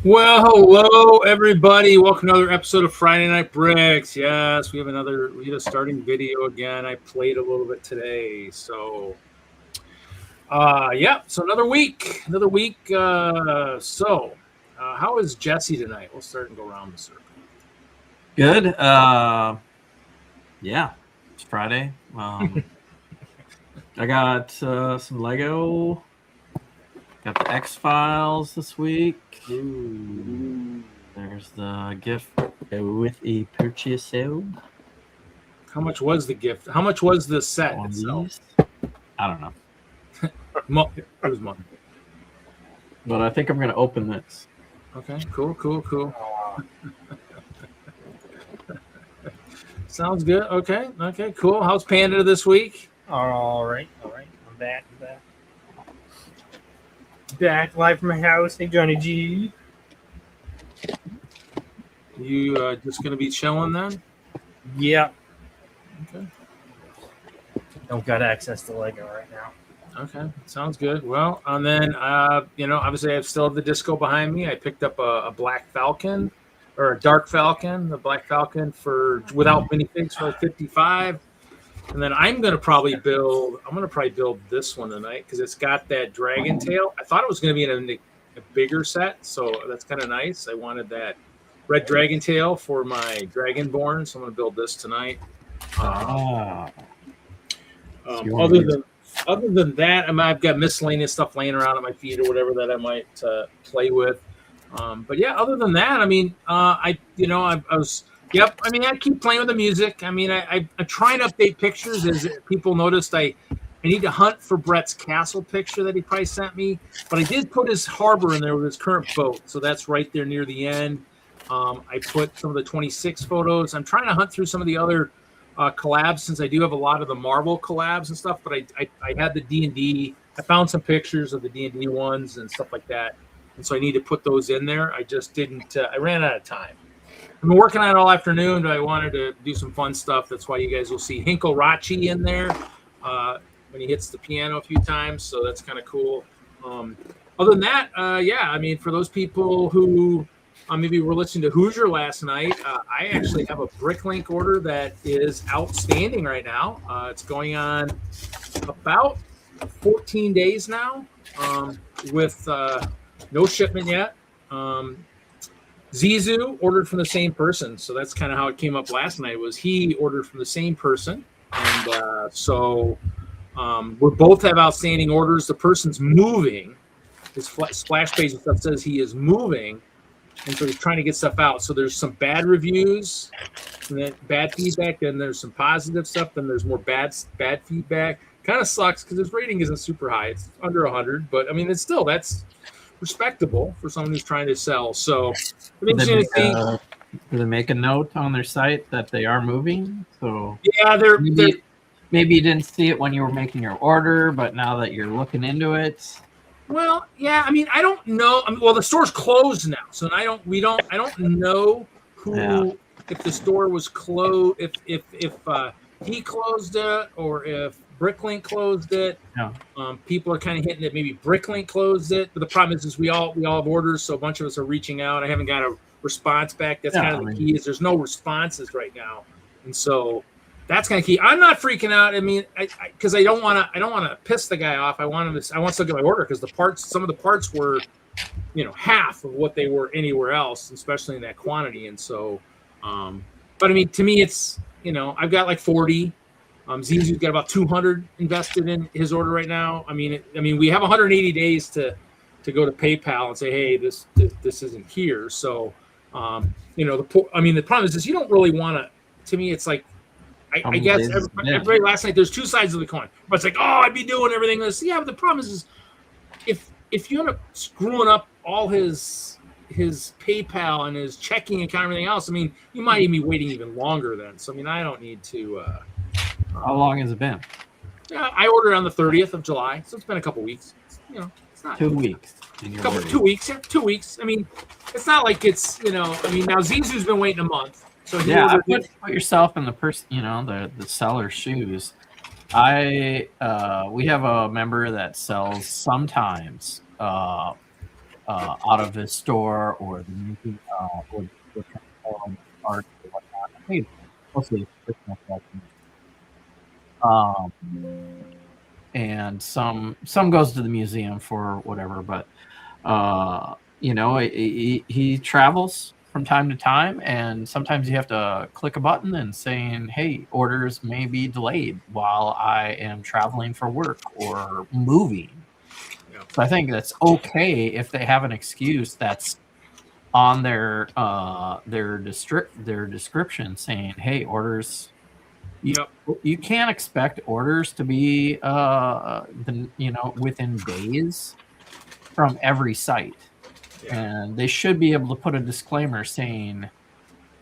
Well, hello everybody. Welcome to another episode of Friday Night Bricks. Yes, we have a starting video again. I played a little bit today. So so another week. How is Jesse tonight? We'll start and go around the circle. Good. Yeah, it's Friday. I got some Lego. Got the X-Files this week. Ooh. There's the gift with a purchase. How much was the gift? How much was the set itself? I don't know. It was money. But I think I'm going to open this. Okay, cool. Sounds good. Okay, cool. How's Panda this week? All right. I'm back. Back live from my house. Hey, Johnny G. You just gonna be chilling then? Yeah. Okay. Don't got access to Lego right now. Okay, sounds good. Well, and then obviously I still have the disco behind me. I picked up a Black Falcon or a Dark Falcon, the Black Falcon without minifigs for like 55. And then I'm gonna probably build this one tonight because it's got that dragon tail. I thought it was gonna be in a bigger set, so that's kind of nice. I wanted that red dragon tail for my Dragonborn, so I'm gonna build this tonight. Other than that, I've got miscellaneous stuff laying around at my feet or whatever that I might play with. But yeah, other than that, I keep playing with the music. I try and update pictures. As people noticed, I need to hunt for Brett's castle picture that he probably sent me. But I did put his harbor in there with his current boat, so that's right there near the end. I put some of the 26 photos. I'm trying to hunt through some of the other collabs since I do have a lot of the Marvel collabs and stuff. But I had the D&D. I found some pictures of the D&D ones and stuff like that, and so I need to put those in there. I just didn't. I ran out of time. I've been working on it all afternoon, but I wanted to do some fun stuff. That's why you guys will see Hinkle Rachi in there when he hits the piano a few times. So that's kind of cool. Other than that, for those people who maybe were listening to Hoosier last night, I actually have a Bricklink order that is outstanding right now. It's going on about 14 days now with no shipment yet. Zizu ordered from the same person, so that's kind of how it came up last night. Was he ordered from the same person, and we both have outstanding orders. The person's moving. His splash page and stuff says he is moving, and so he's trying to get stuff out. So there's some bad reviews, and then bad feedback. Then there's some positive stuff. Then there's more bad feedback. Kind of sucks because his rating isn't super high. It's under 100, but it's still that's respectable for someone who's trying to sell. So do they make a note on their site that they are moving? So yeah, maybe you didn't see it when you were making your order, but now that you're looking into it. Well, yeah, I don't know. The store's closed now, so I don't know if the store was closed, if he closed it or if Bricklink closed it. Yeah. People are kind of hitting it. Maybe Bricklink closed it, but the problem is we all have orders, so a bunch of us are reaching out. I haven't got a response back. That's kind of the key. Is there's no responses right now, and so that's kind of key. I'm not freaking out. Because I don't want to piss the guy off. I want to get my order because some of the parts were, half of what they were anywhere else, especially in that quantity. And so, but to me, it's I've got like 40. Zizu's got about 200 invested in his order right now. We have 180 days to go to PayPal and say, hey, this isn't here. So, the problem is you don't really want to. To me, it's like. I guess everybody last night. There's two sides of the coin. But it's like, I'd be doing everything. Yeah, but the problem is if you end up screwing up all his PayPal and his checking account and everything else, you might even be waiting even longer then. So I don't need to. How long has it been? Yeah, I ordered on the 30th of July, so it's been a couple weeks. It's not 2 weeks. 2 weeks. Yeah, 2 weeks. It's not like it's now Zizu's been waiting a month. So put yourself in the person, the seller's shoes. We have a member that sells sometimes out of his store or the movie or the art or whatnot. I think mostly Christmas collection. And some goes to the museum for whatever, but he travels from time to time, and sometimes you have to click a button and saying, hey, orders may be delayed while I am traveling for work or moving. Yeah. So I think that's okay if they have an excuse that's on their description saying, hey, orders. You can't expect orders to be within days from every site. Yeah. And they should be able to put a disclaimer saying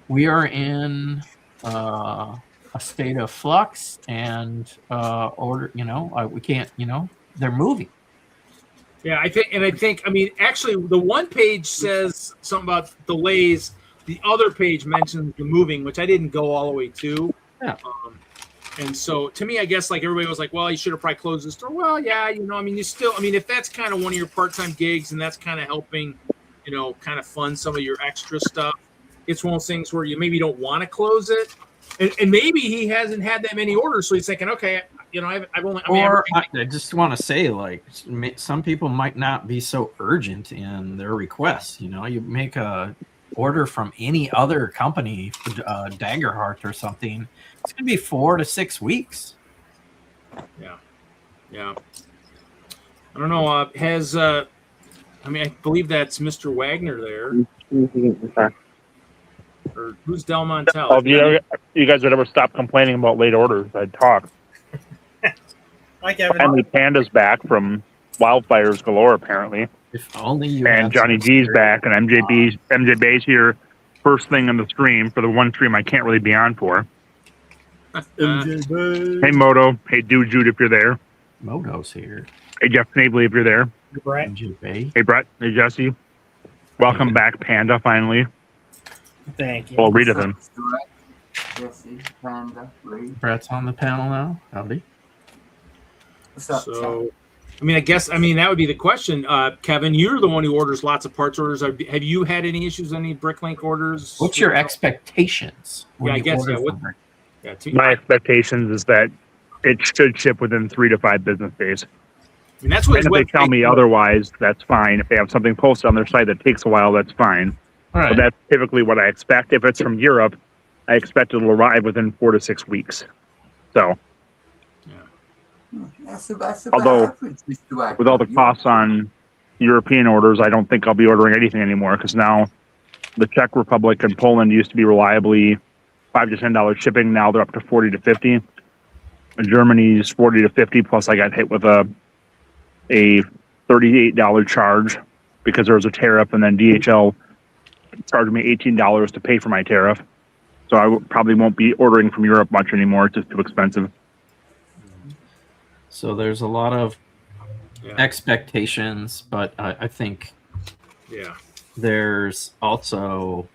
we are in a state of flux and we can't, they're moving. Yeah, I think actually the one page says something about delays. The other page mentions the moving, which I didn't go all the way to. Yeah. And so to me, I guess like everybody was like, well, you should have probably closed the store. Well, yeah, if that's kind of one of your part-time gigs and that's kind of helping, kind of fund some of your extra stuff, it's one of those things where you maybe don't want to close it. And maybe he hasn't had that many orders. So he's thinking, okay, I've only, I just want to say, like, some people might not be so urgent in their requests. You make a order from any other company, Daggerheart or something, it's going to be 4 to 6 weeks. Yeah. I don't know. I believe that's Mr. Wagner there. Or who's Del Montel? Oh, you guys would ever stop complaining about late orders, I'd talk. Hi, Kevin. Finally, Panda's back from wildfires galore, apparently. If only you. And Johnny G's back, and MJB's here first thing on the stream for the one stream I can't really be on for. Hey, Moto. Hey, Jude, if you're there. Moto's here. Hey, Jeff Snavely, if you're there. Hey, Brett. Hey, Brett. Hey, Jesse. Welcome back, Panda, finally. Thank you. Well, read it then. Jesse, Panda, Lee. Brett's on the panel now. Howdy. What's up, so, I guess that would be the question. Kevin, you're the one who orders lots of parts orders. Have you had any issues with any Bricklink orders? What's your expectations? Yeah, I guess. My expectations is that it should ship within 3 to 5 business days. And that's what. And if they tell me otherwise, that's fine. If they have something posted on their site that takes a while, that's fine. Right. But that's typically what I expect. If it's from Europe, I expect it'll arrive within 4 to 6 weeks. So, although with all the costs on European orders, I don't think I'll be ordering anything anymore because now the Czech Republic and Poland used to be reliably $5 to $10 shipping. Now they're up to 40 to 50. And Germany's 40 to 50. Plus, I got hit with a $38 charge because there was a tariff, and then DHL charged me $18 to pay for my tariff. So I probably won't be ordering from Europe much anymore. It's just too expensive. So there's a lot of expectations, but I think there's also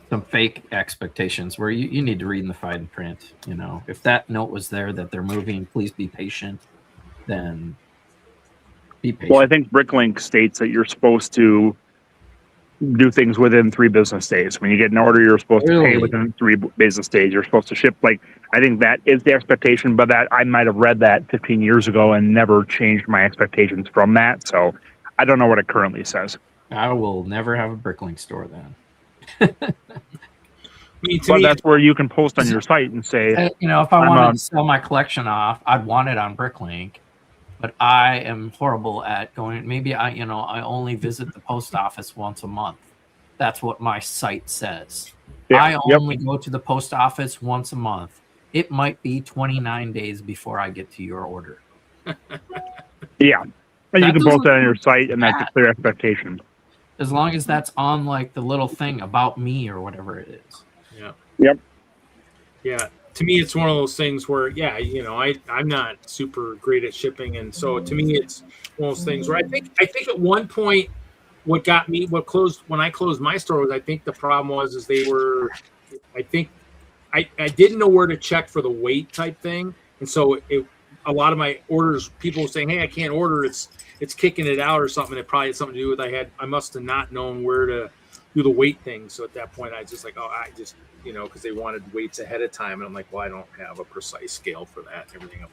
some fake expectations where you need to read in the fine print. If that note was there that they're moving, please be patient, then be patient. Well, I think Bricklink states that you're supposed to do things within 3 business days. When you get an order, you're supposed to pay within 3 business days. You're supposed to ship. I think that is the expectation, but that I might have read that 15 years ago and never changed my expectations from that. So I don't know what it currently says. I will never have a Bricklink store then. But that's where you can post on your site and say, if I wanted to sell my collection off, I'd want it on Bricklink. But I am horrible at going. Maybe I only visit the post office once a month. That's what my site says. I only go to the post office once a month. It might be 29 days before I get to your order. Yeah. And you can post that on your site, and that's a clear expectation. As long as that's on the little thing about me or whatever it is. Yeah. Yep. Yeah. To me, it's one of those things where, I'm not super great at shipping, and so to me, it's one of those things where I think at one point, when I closed my store was, I think the problem was they were, I didn't know where to check for the weight type thing, and so a lot of my orders, people saying, "Hey, I can't order. It's kicking it out or something." It probably had something to do with I must have not known where to do the weight thing. So at that point, I just like, I just because they wanted weights ahead of time, and I'm like, well, I don't have a precise scale for that. Everything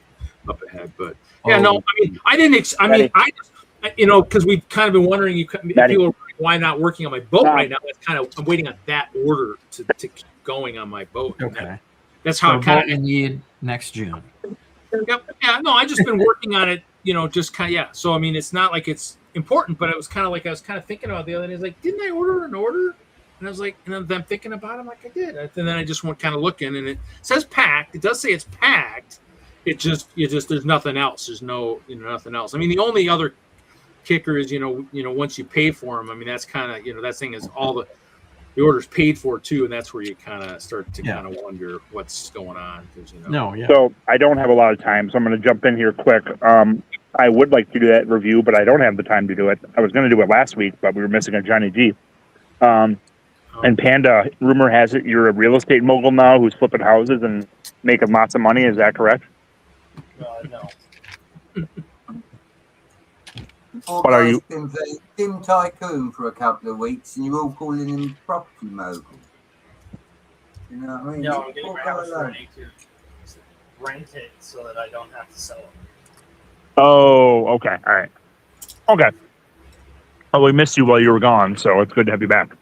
up ahead, but yeah, no, I mean, I didn't. I just because we've kind of been wondering, people are why not working on my boat right now? That's kind of I'm waiting on that order to keep going on my boat. Okay. That's how it kind of need next June. Yep. Yeah. No, I just been working on it. Just kind of So I mean, it's not like it's important, but it was kind of like I was kind of thinking about the other day. It's like, didn't I order an order? And I was like, and then I'm thinking about it. I'm like, I did. And then I just went kind of looking, and it says packed. It does say it's packed. It just there's nothing else. There's no nothing else. I mean, the only other kicker is once you pay for them. I mean, that's kind of that thing is all the order's paid for too, and that's where you kind of start to kind of wonder what's going on. So I don't have a lot of time, so I'm going to jump in here quick. I would like to do that review, but I don't have the time to do it. I was going to do it last week, but we were missing a Johnny G. And Panda, rumor has it you're a real estate mogul now who's flipping houses and making lots of money. Is that correct? No. What are you? Been playing Dim Tycoon for a couple of weeks, and you're all calling him property mogul. You know what I mean? No, I'm getting my house ready to rent it so that I don't have to sell it. Oh, okay. All right. Okay. Oh, we missed you while you were gone, so it's good to have you back.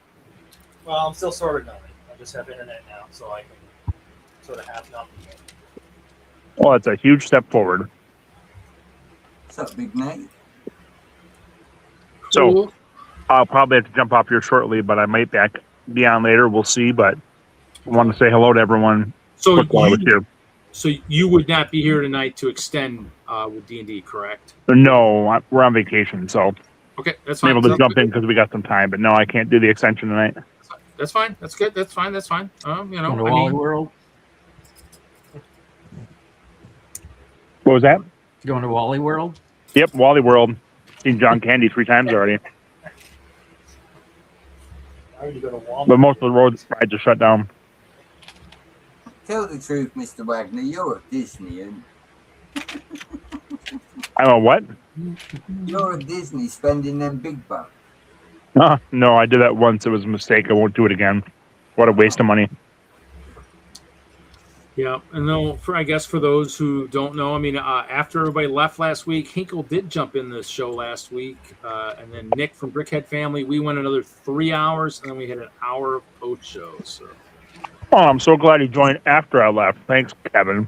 Well, I'm still sort of done it. I just have internet now, so I can sort of have nothing. Well, it's a huge step forward. What's up, big mate? So I'll probably have to jump off here shortly, but I might be on later. We'll see. But I want to say hello to everyone. So while I was here. So you would not be here tonight to extend with D&D, correct? No, we're on vacation, so okay, that's fine. I'm able to jump in because we got some time. But no, I can't do the extension tonight. That's fine. That's good. That's fine. That's fine. Wally World. What was that? Going to Wally World? Yep, Wally World. Seen John Candy 3 times already. But most of the roads rides are shut down. Tell the truth, Mr. Wagner, you're a Disneyan. I'm a what? You're a Disney spending them big bucks. No, I did that once. It was a mistake. I won't do it again. What a waste of money. Yeah, and I guess for those who don't know, I mean, after everybody left last week, Hinkle did jump in the show last week, and then Nick from Brickhead Family, we went another 3 hours, and then we had an hour of post show. So. Oh, I'm so glad he joined after I left. Thanks, Kevin.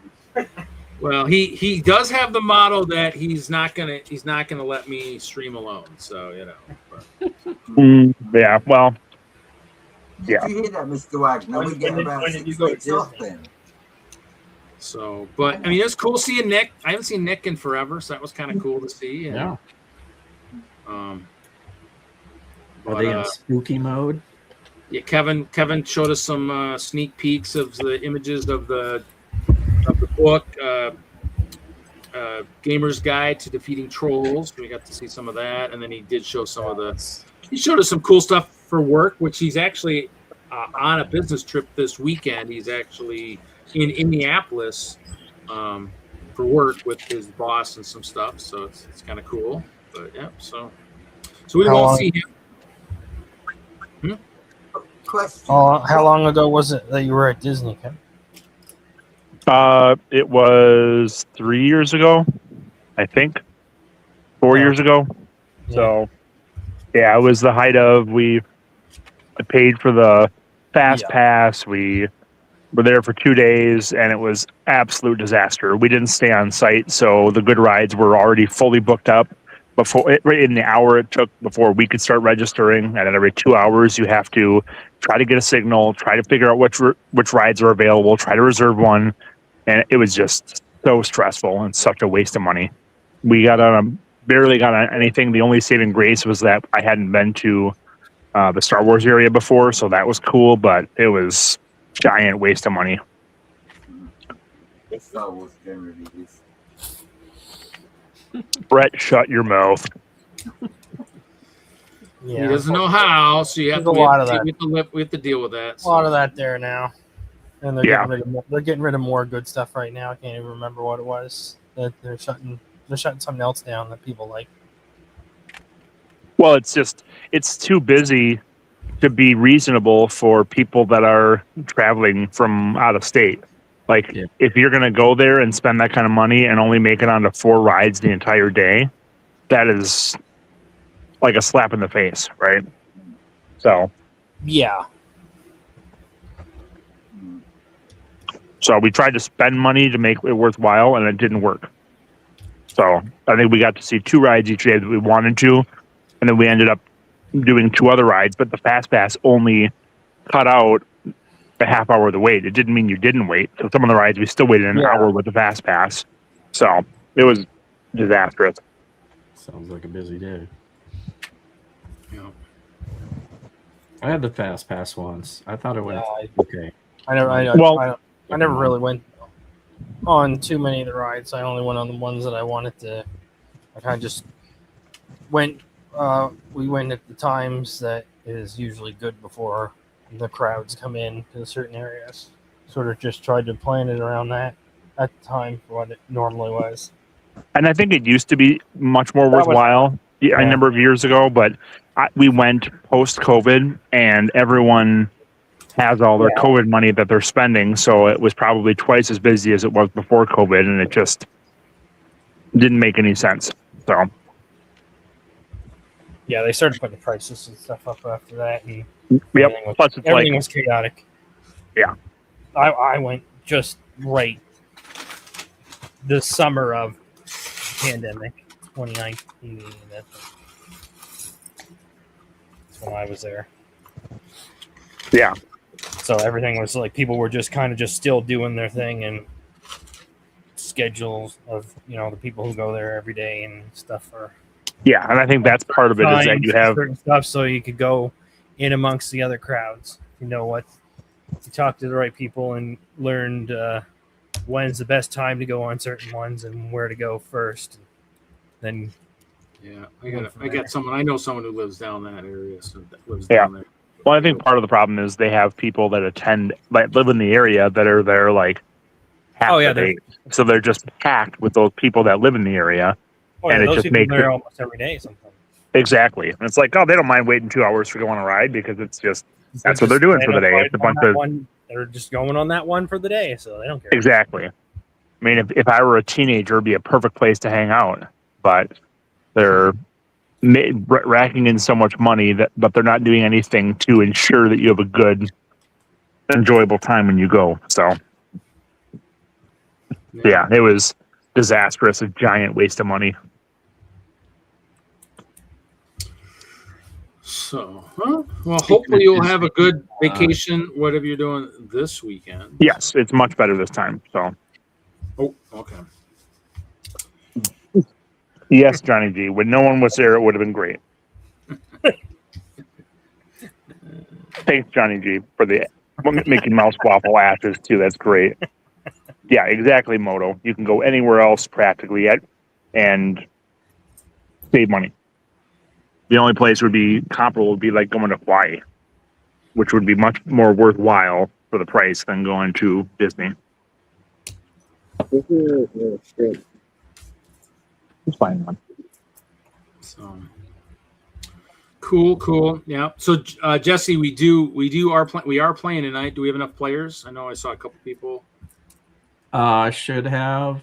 Well, he does have the motto that he's not gonna let me stream alone. So yeah. Well. Did you hear that, Mr. Wagner? We get about 6 weeks off then. So, but I mean, it was cool seeing Nick. I haven't seen Nick in forever, so that was kind of cool to see. And, yeah. Are they in spooky mode? Yeah, Kevin showed us some sneak peeks of the images of the book, Gamer's Guide to Defeating Trolls. We got to see some of that, and then he did show some of the. He showed us some cool stuff for work, which he's actually on a business trip this weekend. He's actually in Indianapolis for work with his boss and some stuff, so it's kind of cool. But yeah, so we won't see him. Question. How long ago was it that you were at Disney, Ken? It was 3 years ago, I think. 4 years ago. Yeah. So yeah, it was the height of I paid for the fast pass. We were there for 2 days, and it was absolute disaster. We didn't stay on site, so the good rides were already fully booked up in the hour it took before we could start registering. And then every 2 hours, you have to try to get a signal, try to figure out which rides are available, try to reserve one, and it was just so stressful and such a waste of money. We barely got on anything. The only saving grace was that I hadn't been to the Star Wars area before, so that was cool, but it was giant waste of money. Star Wars generally is. Brett, shut your mouth. Yeah, He doesn't know how, so we have to deal with that. A lot of that there now, and they're Yeah. getting rid of more good stuff right now. I can't even remember what it was. that they're shutting something else down that people like. Well, it's too busy to be reasonable for people that are traveling from out of state. Like, if you're going to go there and spend that kind of money and only make it onto 4 rides the entire day, that is like a slap in the face, right? So, Yeah. so we tried to spend money to make it worthwhile, and it didn't work. So I think we got to see 2 rides each day that we wanted to, and then we ended up doing 2 other rides, but the Fast Pass only cut out a half hour of the wait. It didn't mean you didn't wait. So some of the rides we still waited an hour with the Fast Pass. So it was disastrous. Sounds like a busy day. Yeah. I had the Fast Pass once. I thought it went okay. I never really went on too many of the rides. I only went on the ones that I wanted to. I kind of just went. We went at the times that is usually good before the crowds come in to certain areas. Sort of just tried to plan it around that at the time for what it normally was. And I think it used to be much more worthwhile a number of years ago, but we went post-COVID, and everyone has all their COVID money that they're spending, so it was probably twice as busy as it was before COVID, and it just didn't make any sense. So, yeah, they started putting the prices and stuff up after that, and everything was chaotic. Yeah, I went just right the summer of pandemic 2019. That's when I was there. Yeah. So everything was like people were just kind of just still doing their thing, and schedules of the people who go there every day and stuff are. Yeah, and I think that's part of it is that you have certain stuff so you could go in amongst the other crowds. You know what? You talk to the right people and learned when's the best time to go on certain ones and where to go first. Then, yeah, I got someone. I know someone who lives down that area, so that lives down there. Well, I think part of the problem is they have people that live in the area that are there like half the day. So they're just packed with those people that live in the area. And it just makes it almost every day sometimes. Exactly. And it's like, they don't mind waiting 2 hours to go on a ride because it's just that's what they're doing for the day. It's a bunch of they're just going on that one for the day, so they don't care. Exactly. I mean, if I were a teenager, it'd be a perfect place to hang out. But they're racking in so much money but they're not doing anything to ensure that you have a good, enjoyable time when you go. So, yeah, it was disastrous, a giant waste of money. So, well, hopefully you'll have a good vacation, whatever you're doing this weekend. Yes, it's much better this time. So. Oh, okay. Yes, Johnny G. When no one was there, it would have been great. Thanks, Johnny G, for the Mickey Mouse waffle ashes too. That's great. Yeah, exactly, Moto. You can go anywhere else practically and save money. The only place would be comparable would be like going to Hawaii, which would be much more worthwhile for the price than going to Disney. It's fine, man. So cool. Yeah. So Jesse, we are playing tonight. Do we have enough players? I know I saw a couple people. Should have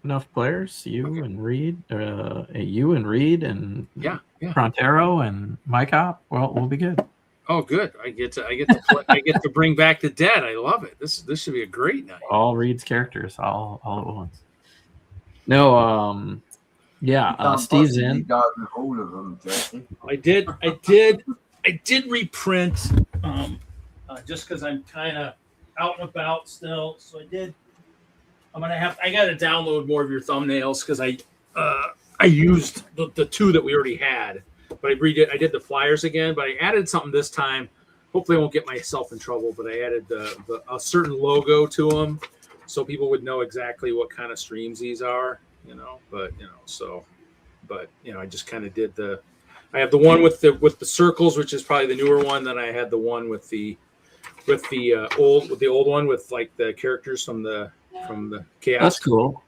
enough players. You and Reed and yeah. Frontero and Mike-Op. Well, we'll be good. Oh, good. I get to bring back the dead. I love it. This should be a great night. All Reed's characters, all at once. No, Steve's in. All of them, Jesse. I did reprint just because I'm kind of out and about still. So I got to download more of your thumbnails because I used the 2 that we already had, but I did the flyers again, but I added something this time. Hopefully I won't get myself in trouble, but I added a certain logo to them so people would know exactly what kind of streams these are, I just kind of did I have the one with the circles, which is probably the newer one. Then I had the one with the old one with like the characters from the chaos. That's cool.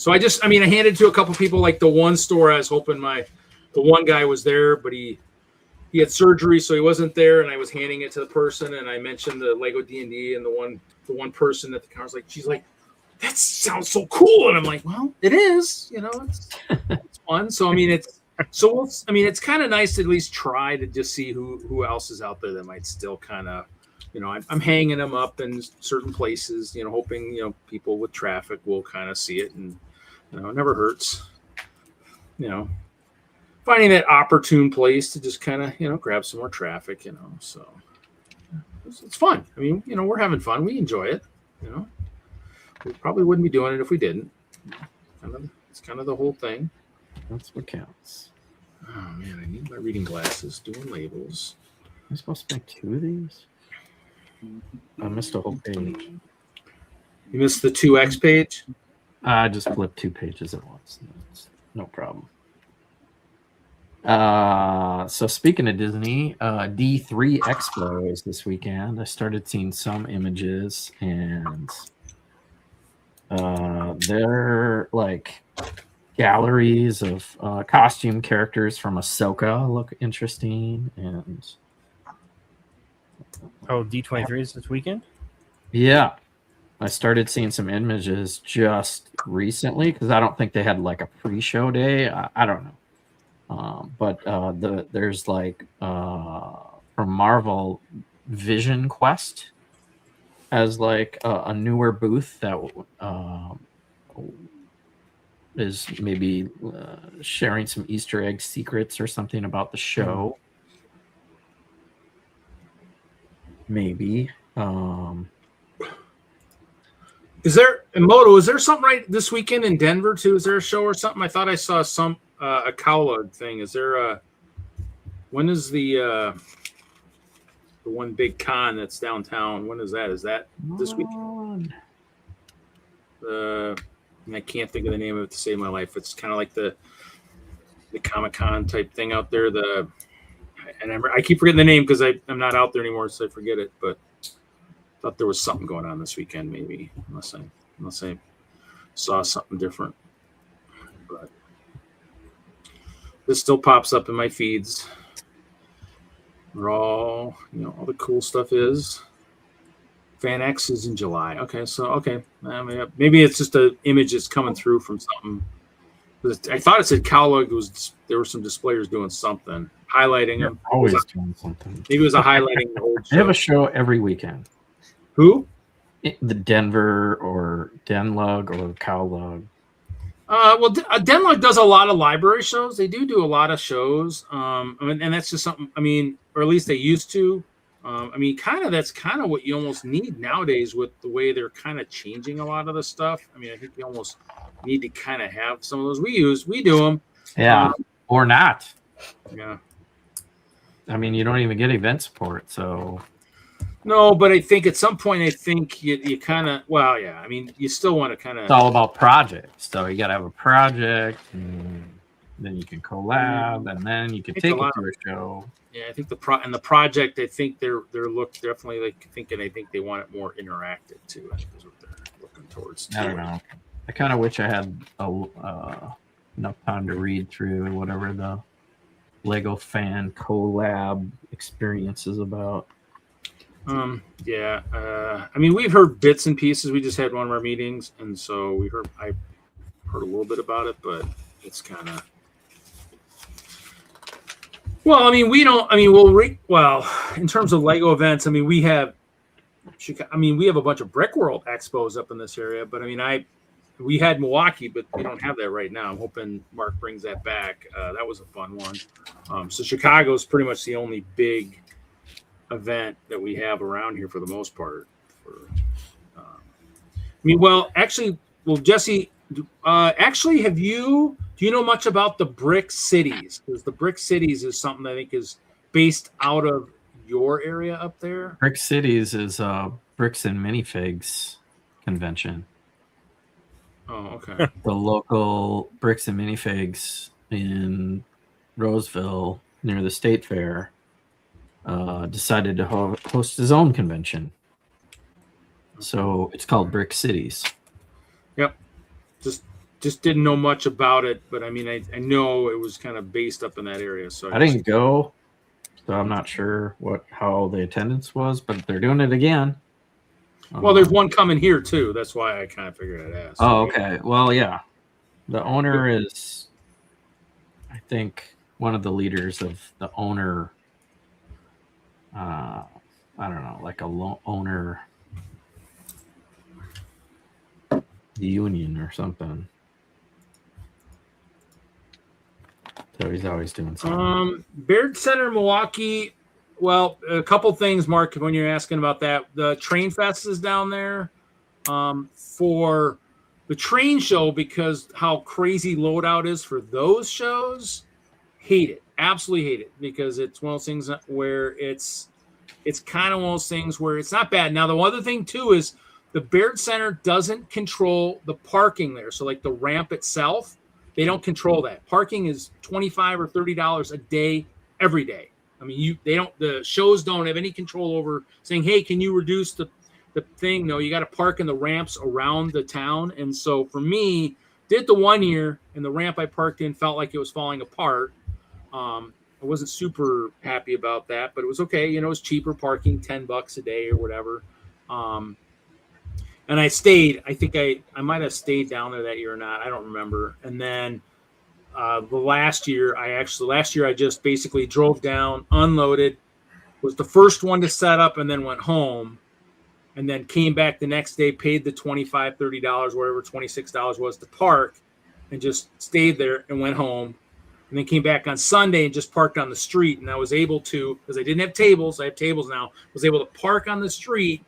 So I handed it to a couple people. Like the one store, I was hoping the one guy was there, but he had surgery, so he wasn't there. And I was handing it to the person, and I mentioned the Lego D&D, and the one person at the counter was like, she's like, that sounds so cool, and I'm like, well, it is, it's fun. So it's kind of nice to at least try to just see who else is out there that might still kind of, I'm hanging them up in certain places, hoping people with traffic will kind of see it, and it never hurts, finding that opportune place to just kind of grab some more traffic, so it's fun. I mean, we're having fun, we enjoy it, we probably wouldn't be doing it if we didn't. It's kind of the whole thing. That's what counts. Oh man, I need my reading glasses. Doing labels. Am I supposed to make 2 of these? I missed a whole page. You missed the 2x page? I just flipped 2 pages at once. That's no problem. So speaking of Disney, D3 Expo is this weekend. I started seeing some images, and they're like galleries of costume characters from Ahsoka look interesting, and D23 is this weekend? yeah, I started seeing some images just recently because I don't think they had like a pre-show day. I don't know, but there's like from Marvel, Vision Quest as like a newer booth that is maybe sharing some Easter egg secrets or something about the show. Maybe. Is there something right this weekend in Denver too? Is there a show or something? I thought I saw some a Cowlug thing. Is there when is the one big con that's downtown? When is that? Is that this weekend? I can't think of the name of it to save my life. It's kind of like the Comic-Con type thing out there. I keep forgetting the name because I'm not out there anymore, so I forget it. But I thought there was something going on this weekend, maybe, unless I saw something different. But this still pops up in my feeds. Where all the cool stuff is. Fan X is in July. Okay, so maybe it's just an image that's coming through from something. I thought it said Cowlug there were some displayers doing something, highlighting them. Always doing something. Maybe it was a highlighting the old show. They have a show every weekend. Who? The Denver or Denlug or Cowlug. Well, Denlug does a lot of library shows. They do a lot of shows. And that's just something. I mean, or at least they used to. That's kind of what you almost need nowadays with the way they're kind of changing a lot of the stuff. I mean, I think you almost need to kind of have some of those. We do them. Yeah, or not. Yeah. I mean, you don't even get event support, so. No, but I think at some point, you kind of, well, yeah. I mean, you still want to kind of. It's all about projects. So you got to have a project, and then you can collab, and then you can take it to a show. Yeah, I think the project, I think they're definitely like thinking. I think they want it more interactive too. I think is what they're looking towards. I don't know. I kind of wish I had enough time to read through whatever the Lego fan collab experience is about. Yeah. I mean, we've heard bits and pieces. We just had one of our meetings, and so I heard a little bit about it, but it's kind of. Well, I mean, in terms of Lego events, I mean, we have a bunch of Brick World expos up in this area, but I mean, we had Milwaukee, but we don't have that right now. I'm hoping Mark brings that back. That was a fun one. So Chicago is pretty much the only big event that we have around here for the most part. Jesse, do you know much about the Brick Cities? Because the Brick Cities is something I think is based out of your area up there. Brick Cities is Bricks and Minifigs convention. Oh, okay. The local Bricks and Minifigs in Roseville near the State Fair decided to host his own convention. So it's called Brick Cities. Yep. Just just didn't know much about it. But I mean, I know it was kind of based up in that area. So I didn't go, so I'm not sure how the attendance was, but they're doing it again. Well, there's one coming here too. That's why I kind of figured I'd ask. Oh, okay. Well, yeah. The owner is, I think, one of the leaders of the owner. I don't know, like a owner union or something. So he's always doing something. Baird Center, Milwaukee. Well, a couple things, Mark, when you're asking about that. The Train Fest is down there for the train show, because how crazy loadout is for those shows. Hate it. Absolutely hate it, because it's one of those things where it's kind of one of those things where it's not bad. Now, the other thing, too, is the Baird Center doesn't control the parking there. So, like the ramp itself, they don't control that. Parking is $25 or $30 a day, every day. I mean, the shows don't have any control over saying, hey, can you reduce the thing? No, you got to park in the ramps around the town. And so for me, did the 1 year, and the ramp I parked in felt like it was falling apart. I wasn't super happy about that, but it was okay. You know, it was cheaper parking, $10 a day or whatever. And I stayed. I think I might have stayed down there that year or not. I don't remember. And then last year I just basically drove down, unloaded, was the first one to set up, and then went home, and then came back the next day, paid the $25, $30, whatever, $26 was to park, and just stayed there and went home. And then came back on Sunday and just parked on the street. And I was able to, because I didn't have tables, I have tables now, was able to park on the street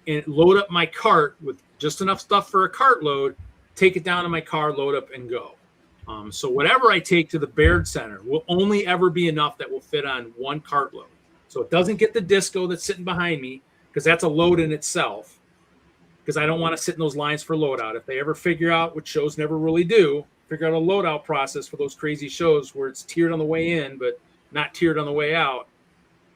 and load up my cart with just enough stuff for a cart load, take it down to my car, load up, and go. So whatever I take to the Baird Center will only ever be enough that will fit on one cart load. So it doesn't get the disco that's sitting behind me, because that's a load in itself, because I don't want to sit in those lines for loadout. If they ever figure out, which shows never really do, figure out a loadout process for those crazy shows where it's tiered on the way in but not tiered on the way out,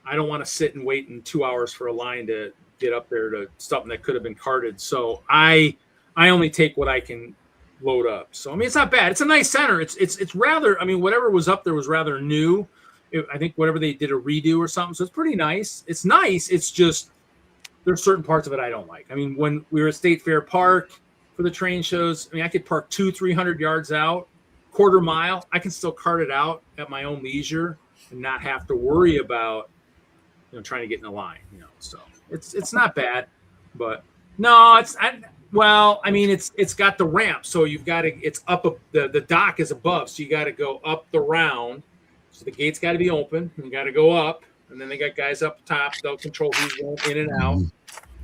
I don't want to sit and wait in 2 hours for a line to get up there to something that could have been carted. So I only take what I can load up. So I mean, it's not bad. It's a nice center. It's rather, I mean, whatever was up there was rather new. I think whatever they did a redo or something. So it's pretty nice. It's nice. It's just there's certain parts of it I don't like. I mean, when we were at State Fair Park for the train shows, I mean, I could park 200-300 yards out, quarter mile. I can still cart it out at my own leisure and not have to worry about, trying to get in the line, So it's not bad, but no, it's got the ramp, so you've got to. It's up. The dock is above, so you got to go up the round. So the gate's got to be open. And you got to go up, and then they got guys up top. They'll control who's going in and out.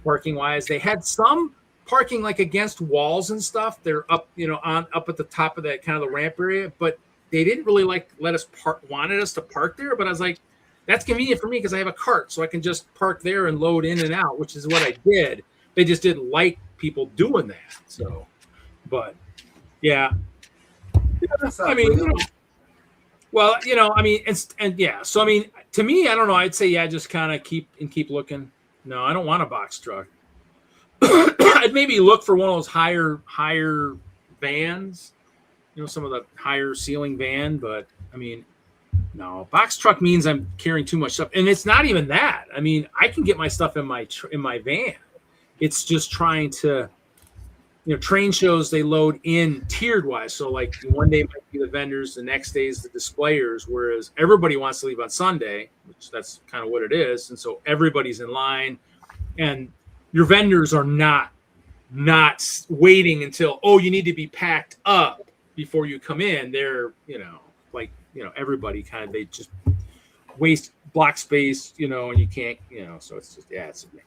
Parking wise, they had some parking like against walls and stuff. They're up, up at the top of that kind of the ramp area, but they didn't really wanted us to park there. But I was like, that's convenient for me because I have a cart, so I can just park there and load in and out, which is what I did. They just didn't like people doing that. So, but yeah, I mean, So I mean, to me, I don't know. I'd say, just kind of keep looking. No, I don't want a box truck. I'd maybe look for one of those higher vans, some of the higher ceiling van. But I mean, no, box truck means I'm carrying too much stuff, and it's not even that. I mean, I can get my stuff in my van. It's just trying to, train shows, they load in tiered wise. So like one day might be the vendors, the next day is the displayers, whereas everybody wants to leave on Sunday, which that's kind of what it is. And so everybody's in line, and your vendors are not waiting until, you need to be packed up before you come in. They're, everybody kind of, they just waste block space, and you can't, so it's just,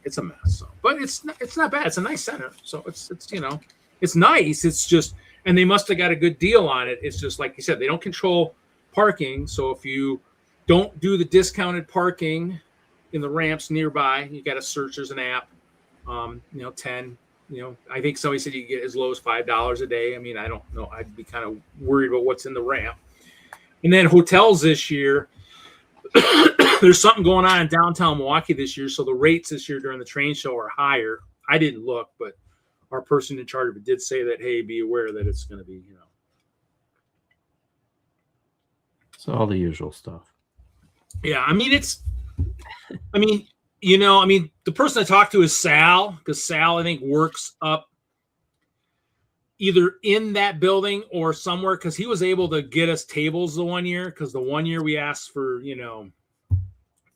it's a mess. So, but it's not bad. It's a nice center. So it's it's nice. It's just, and they must have got a good deal on it. It's just, like you said, they don't control parking. So if you don't do the discounted parking in the ramps nearby, you got to search. There's an app, 10, I think somebody said you get as low as $5 a day. I mean, I don't know. I'd be kind of worried about what's in the ramp. And then hotels this year, there's something going on in downtown Milwaukee this year. So the rates this year during the train show are higher. I didn't look, but our person in charge of it did say that, hey, be aware that it's going to be, you know. So all the usual stuff. Yeah, I mean, the person I talked to is Sal, because Sal, I think, works up either in that building or somewhere, because he was able to get us tables the one year, because the one year we asked for,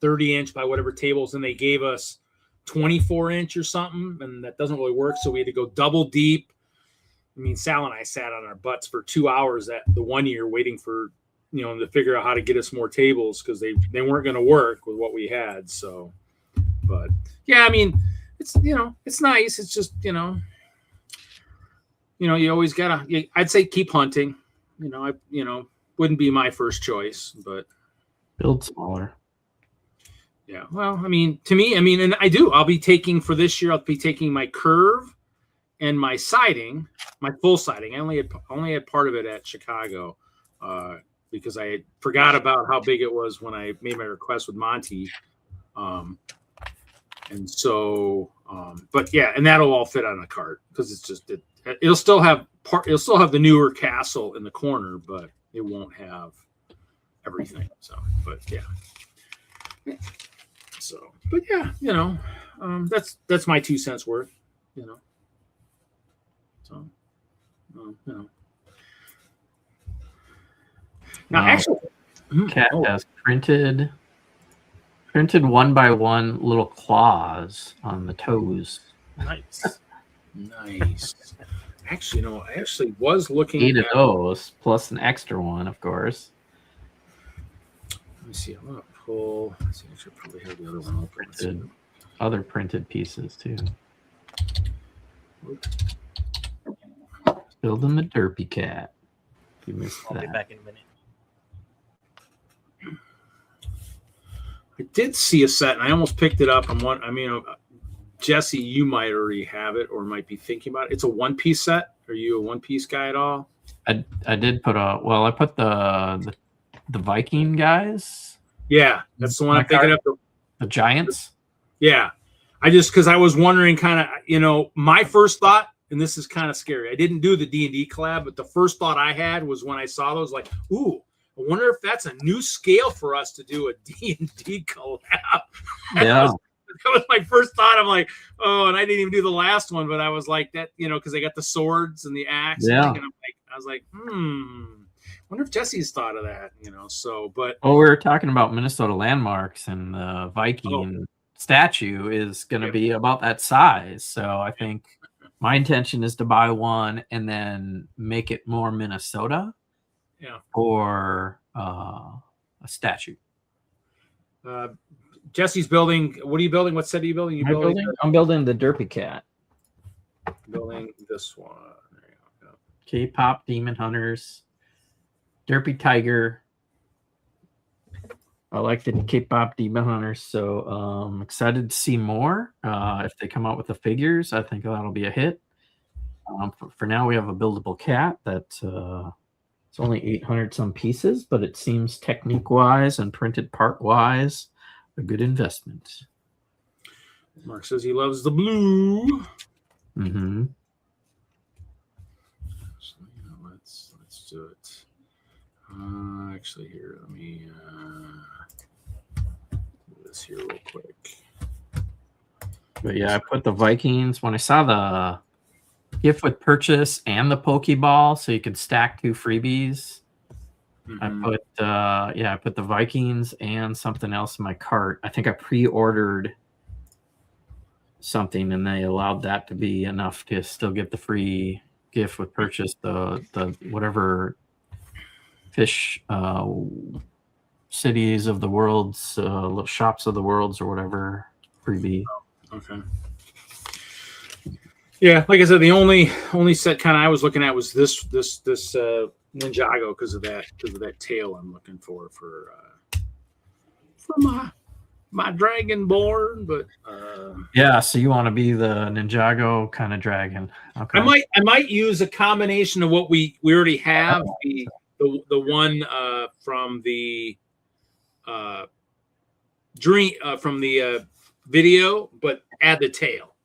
30-inch by whatever tables, and they gave us 24-inch or something, and that doesn't really work, so we had to go double deep. I mean, Sal and I sat on our butts for 2 hours at the one year waiting for, to figure out how to get us more tables, because they weren't going to work with what we had. So, but yeah, I mean, it's, it's nice. It's just, you always gotta, I'd say keep hunting, wouldn't be my first choice, but build smaller. Yeah. Well, I mean, to me, and I'll be taking for this year, I'll be taking my curve and my siding, my full siding. I only had part of it at Chicago, because I forgot about how big it was when I made my request with Monty. And so, but yeah, and that'll all fit on a cart, because it's just, it'll still have the newer castle in the corner, but it won't have everything. So, but yeah. So, but yeah, that's my 2 cents worth, So, Now, actually, Cat has printed 1x1 little claws on the toes. Nice. Actually, I actually was looking 8 of those, plus an extra one, of course. Let me see. I'm gonna pull. Let's see, I should probably have the other one open. Other printed pieces too. Building the Derpy Cat. You missed that. I'll be back in a minute. I did see a set, and I almost picked it up. Jesse, you might already have it, or might be thinking about it. It's a one-piece set. Are you a one-piece guy at all? I did put I put the Viking guys. Yeah, that's the one I'm thinking of. The Giants. Yeah, because I was wondering, kind of, my first thought, and this is kind of scary. I didn't do the D&D collab, but the first thought I had was when I saw those, like, ooh, I wonder if that's a new scale for us to do a D&D collab. Yeah. That was my first thought. I'm like, oh, and I didn't even do the last one, but I was like that, because they got the swords and the axe. Yeah. And I was like, wonder if Jesse's thought of that, so, but. Oh, we were talking about Minnesota landmarks, and the Viking statue is going to be about that size. So I think my intention is to buy one and then make it more Minnesota. Yeah. Or a statue. Jesse's building. What are you building? What set are you building? I'm building the Derpy Cat. Building this one. There you go. K-Pop Demon Hunters. Derpy Tiger. I like the K-Pop Demon Hunters, so I'm excited to see more. If they come out with the figures, I think that'll be a hit. For now, we have a buildable cat that it's only 800 some pieces, but it seems technique-wise and printed part-wise a good investment. Mark says he loves the blue. Mm-hmm. So, let's do it. Actually, here, let me do this here real quick. But yeah, I put the Vikings when I saw the gift with purchase and the Pokeball, so you could stack 2 freebies. Mm-hmm. I put the Vikings and something else in my cart. I think I pre-ordered something, and they allowed that to be enough to still get the free gift with purchase. The whatever fish cities of the worlds, shops of the worlds, or whatever freebie. Okay. Yeah, like I said, the only set kind of I was looking at was this Ninjago because of that tail I'm looking for my Dragonborn, but yeah. So you want to be the Ninjago kind of dragon? Okay. I might use a combination of what we already have, the one from the dream from the video, but add the tail.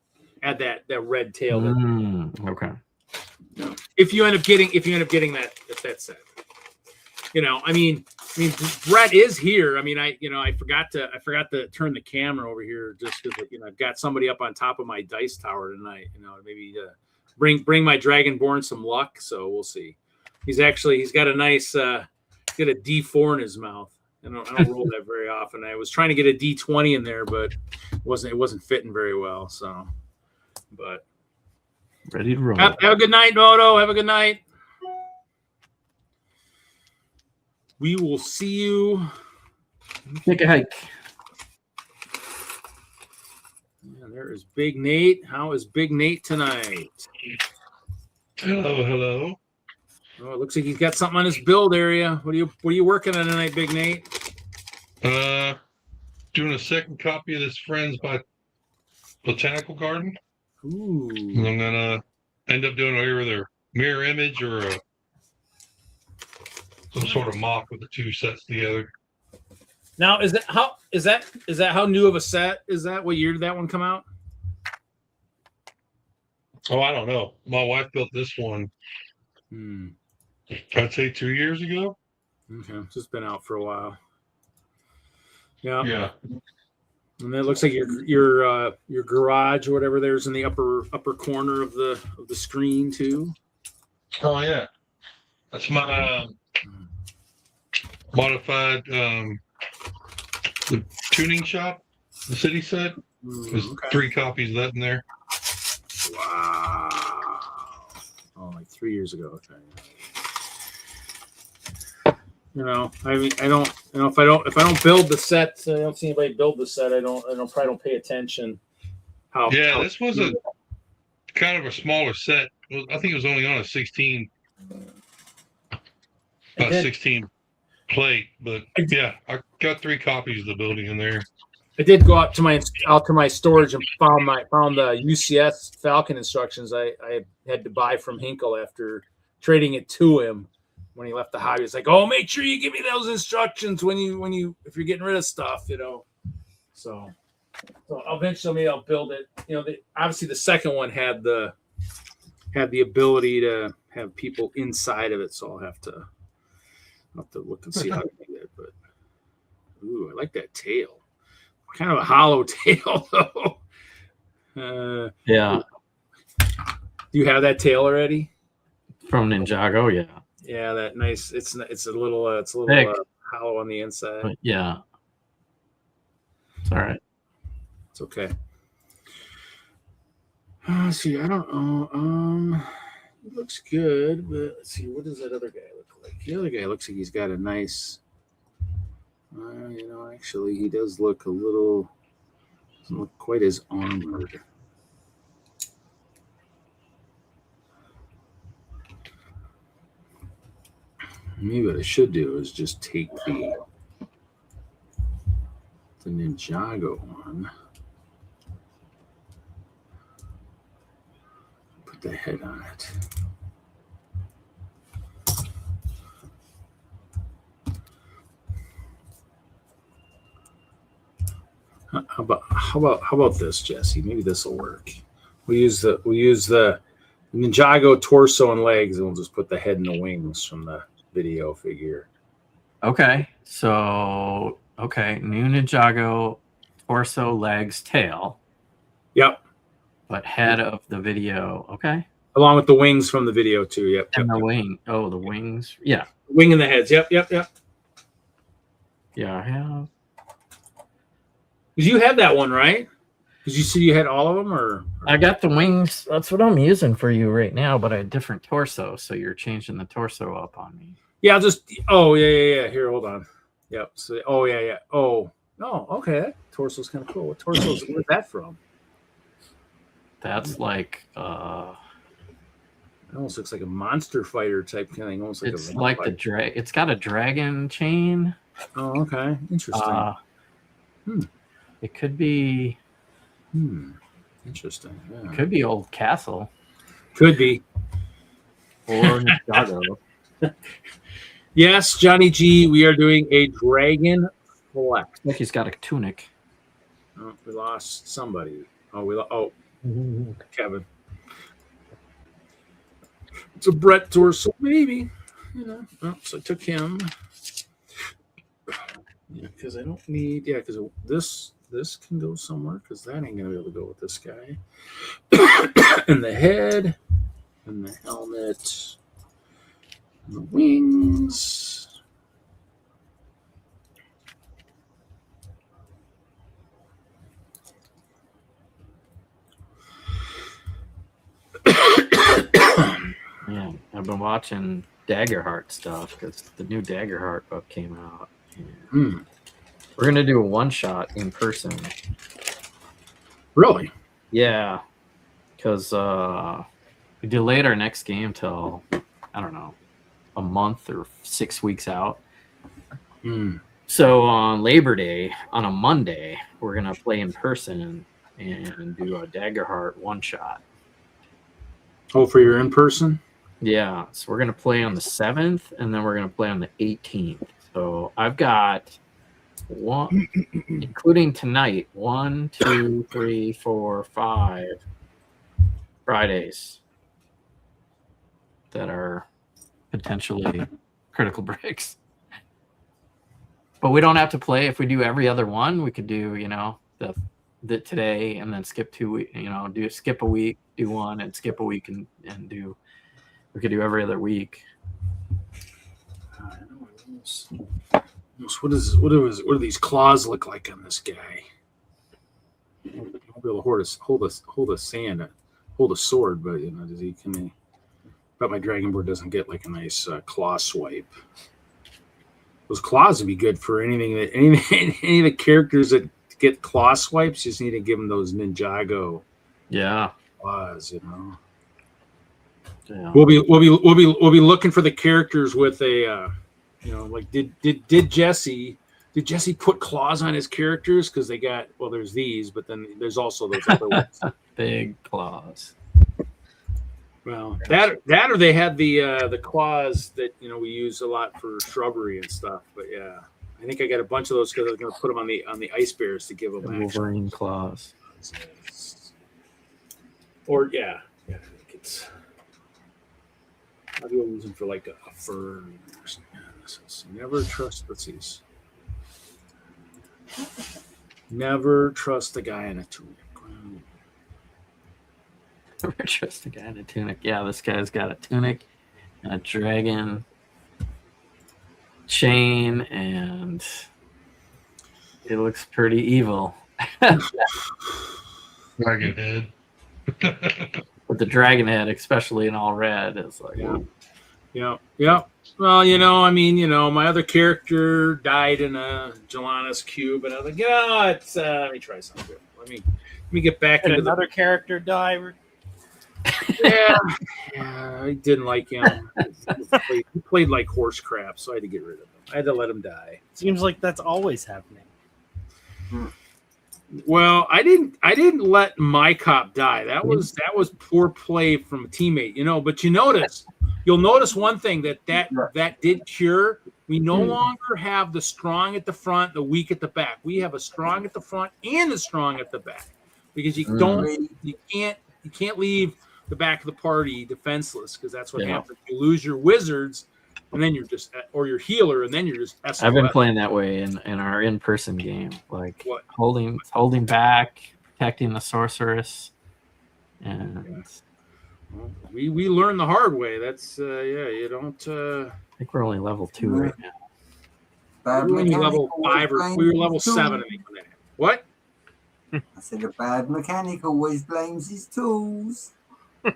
add that red tail. Okay. If you end up getting that set. I mean, Brett is here. I mean, I forgot to turn the camera over here just because I've got somebody up on top of my dice tower tonight. Maybe bring my Dragonborn some luck. So we'll see. He's got a nice got a D4 in his mouth. I don't roll that very often. I was trying to get a D20 in there, but it wasn't fitting very well. So, but ready to roll. Have a good night, Moto. Have a good night. We will see you. Take a hike. Yeah, there is Big Nate. How is Big Nate tonight? Hello. Oh, it looks like he's got something on his build area. What are you working on tonight, Big Nate? Doing a second copy of this Friends by Botanical Garden. Ooh. And I'm gonna end up doing either a mirror image or some sort of mock with the two sets together. Now, is that how new of a set is that? What year did that one come out? Oh, I don't know. My wife built this one. I'd say 2 years ago. Okay, it's just been out for a while. Yeah. Yeah. And it looks like your garage or whatever there's in the upper corner of the screen too. Oh yeah, that's my modified the tuning shop. The city set. There's 3 copies of that in there. Wow. Oh, like 3 years ago. Okay. I mean, I don't. If I don't build the set, I don't see anybody build the set. I probably don't pay attention. This was a kind of a smaller set. I think it was only on a 16 plate, but I got 3 copies of the building in there. I did go out to my storage and found the UCS Falcon instructions I had to buy from Hinkle after trading it to him when he left the hobby. It's like, oh, make sure you give me those instructions if you're getting rid of stuff, So eventually I'll build it. Obviously the second one had the ability to have people inside of it, so I'll have to look and see how to do that. But ooh, I like that tail. Kind of a hollow tail though. Yeah. Do you have that tail already? From Ninjago, yeah. Yeah, that nice. It's a little hollow on the inside. But yeah. It's all right. It's okay. Let's see. I don't know. It looks good, but let's see. What does that other guy look like? The other guy looks like he's got a nice. Actually, he does look doesn't look quite as armored. Maybe what I should do is just take the Ninjago one, put the head on it. How about this, Jesse? Maybe this will work. We'll use the Ninjago torso and legs, and we'll just put the head and the wings from the video figure. Okay. So new Ninjago, torso, legs, tail. Yep. But head of the video. Okay. Along with the wings from the video too. Yep. And the wing. Oh, the wings. Yeah. Wing and the heads. Yep. Yeah, I have. Because you had that one, right? Did you see you had all of them, or? I got the wings. That's what I'm using for you right now, but a different torso. So you're changing the torso up on me. Yeah, I'll just. Oh yeah. Here, hold on. Yep. So. Oh yeah. Oh no. Okay, that torso's kind of cool. What torso's? Where's that from? That's like. It almost looks like a monster fighter type kind of thing. Almost like it's like the drag. It's got a dragon chain. Oh, okay. Interesting. It could be. Interesting. Yeah. It could be Old Castle. Could be. Or Ninjago. Yes, Johnny G. We are doing a dragon flex. Like he's got a tunic. Oh, we lost somebody. Oh, Kevin. It's a Brett torso, maybe. Oh, so I took him. Yeah, because I don't need. Yeah, because this can go somewhere. Because that ain't gonna be able to go with this guy. And the head, and the helmet, and the wings. Yeah, I've been watching Daggerheart stuff because the new Daggerheart book came out. We're gonna do a one shot in person. Really? Yeah, because we delayed our next game till I don't know, a month or 6 weeks out. So on Labor Day, on a Monday, we're gonna play in person and do a Daggerheart one shot. Oh, for your in person? Yeah, so we're gonna play on the 7th, and then we're gonna play on the 18th. So I've got one, including tonight, 1, 2, 3, 4, 5 Fridays that are potentially Critical Bricks. But we don't have to play. If we do every other one, we could do, the today and then skip 2 weeks, skip a week, do one, and skip a week and do. We could do every other week. What do these claws look like on this guy? I'll be able to hold a sword, but but my Dragonborn doesn't get like a nice claw swipe. Those claws would be good for any of the characters that get claw swipes. Just need to give them those Ninjago. Yeah. Claws, Yeah. We'll be looking for the characters with a, like did Jesse put claws on his characters? Because they got there's these, but then there's also those other ones. Big claws. Well, that or they had the claws that we use a lot for shrubbery and stuff. But yeah, I think I got a bunch of those because I was going to put them on the ice bears to give them Wolverine claws. Or yeah, I think it's. I'll use them for like a fur. Never trust. Let's see. Never trust the guy in a tunic. Never trust a guy in a tunic. Yeah, this guy's got a tunic and a dragon chain, and it looks pretty evil. Dragon head. With the dragon head, especially in all red, it's like yeah. Well, my other character died in a Gelatinous cube, and I was like, let me try something. Let me get back into another character die. Yeah, I didn't like him. He played like horse crap, so I had to get rid of him. I had to let him die. Seems like that's always happening. Well, I didn't let my cop die. That was poor play from a teammate, But you'll notice one thing that did cure. We no longer have the strong at the front, the weak at the back. We have a strong at the front and a strong at the back because you can't leave the back of the party defenseless because that's what happens. You lose your wizards, and then you're just or your healer, and then you're just. SOS. I've been playing that way in our in-person game, like holding back, protecting the sorceress, and we learned the hard way. That's you don't. I think we're only level 2 right now. We were only level 5 or we were level 7. I think. What? I said a bad mechanic always blames his tools. I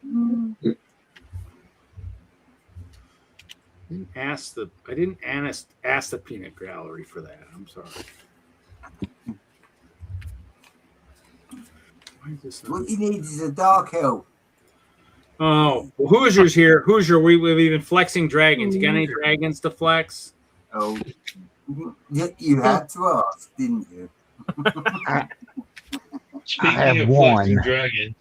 didn't ask the peanut gallery for that. I'm sorry. What you need is a dark elf. Oh, well, Hoosier's here. Hoosier, we've been flexing dragons. You got any dragons to flex? Oh, you had to ask, didn't you? Speaking of flexing dragon,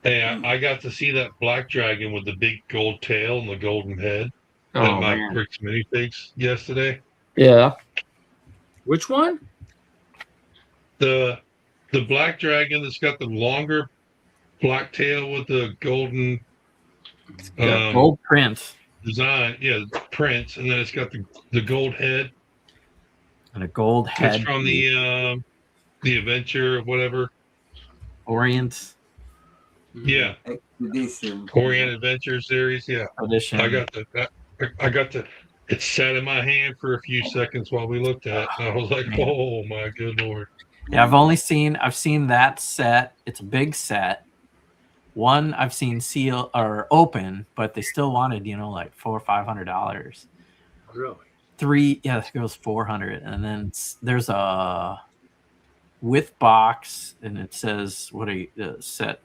hey, I got to see that black dragon with the big gold tail and the golden head. Oh, my man. Bricks minifigs yesterday. Yeah. Which one? the black dragon that's got the longer black tail with the golden gold print design. Yeah, prints, and then it's got the gold head. and a gold head. It's from the adventure, whatever. Orient. Yeah, Expedition. Orient Adventure series. Yeah, Edition. I got the. It sat in my hand for a few seconds while we looked at it. And I was like, "Oh my good lord!" Yeah, I've seen that set. It's a big set. One I've seen seal or open, but they still wanted, like $400 or $500. Really? 3, yeah, it goes 400, and then there's a with box, and it says what a set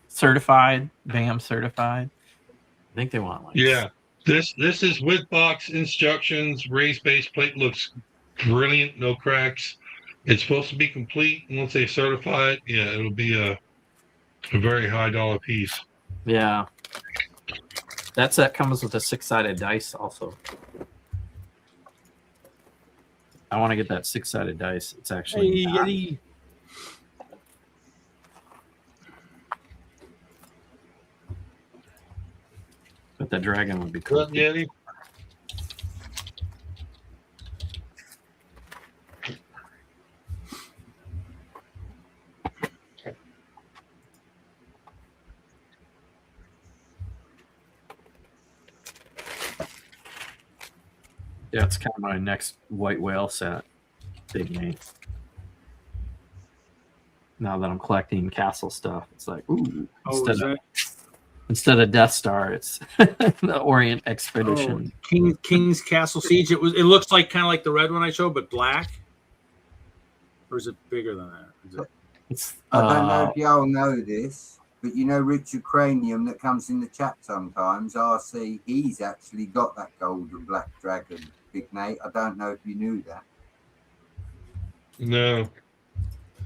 certified, BAM certified. I think they want like This is with box instructions. Raised base plate looks brilliant, no cracks. It's supposed to be complete. And once they certify it, it'll be a very high dollar piece. Yeah, that set comes with a 6-sided dice also. I want to get that 6-sided dice. It's actually but the dragon would be cool. Yeti. Yeah, it's kind of my next white whale set. Big name. Now that I'm collecting castle stuff, it's like, ooh, instead of Death Star, it's the Orient Expedition. King's Castle Siege. It looks like kind of like the red one I showed, but black. Or is it bigger than that? I don't know if y'all know this, but you know Richard Cranium that comes in the chat sometimes, RC, he's actually got that gold and black dragon, Big Nate. I don't know if you knew that. No.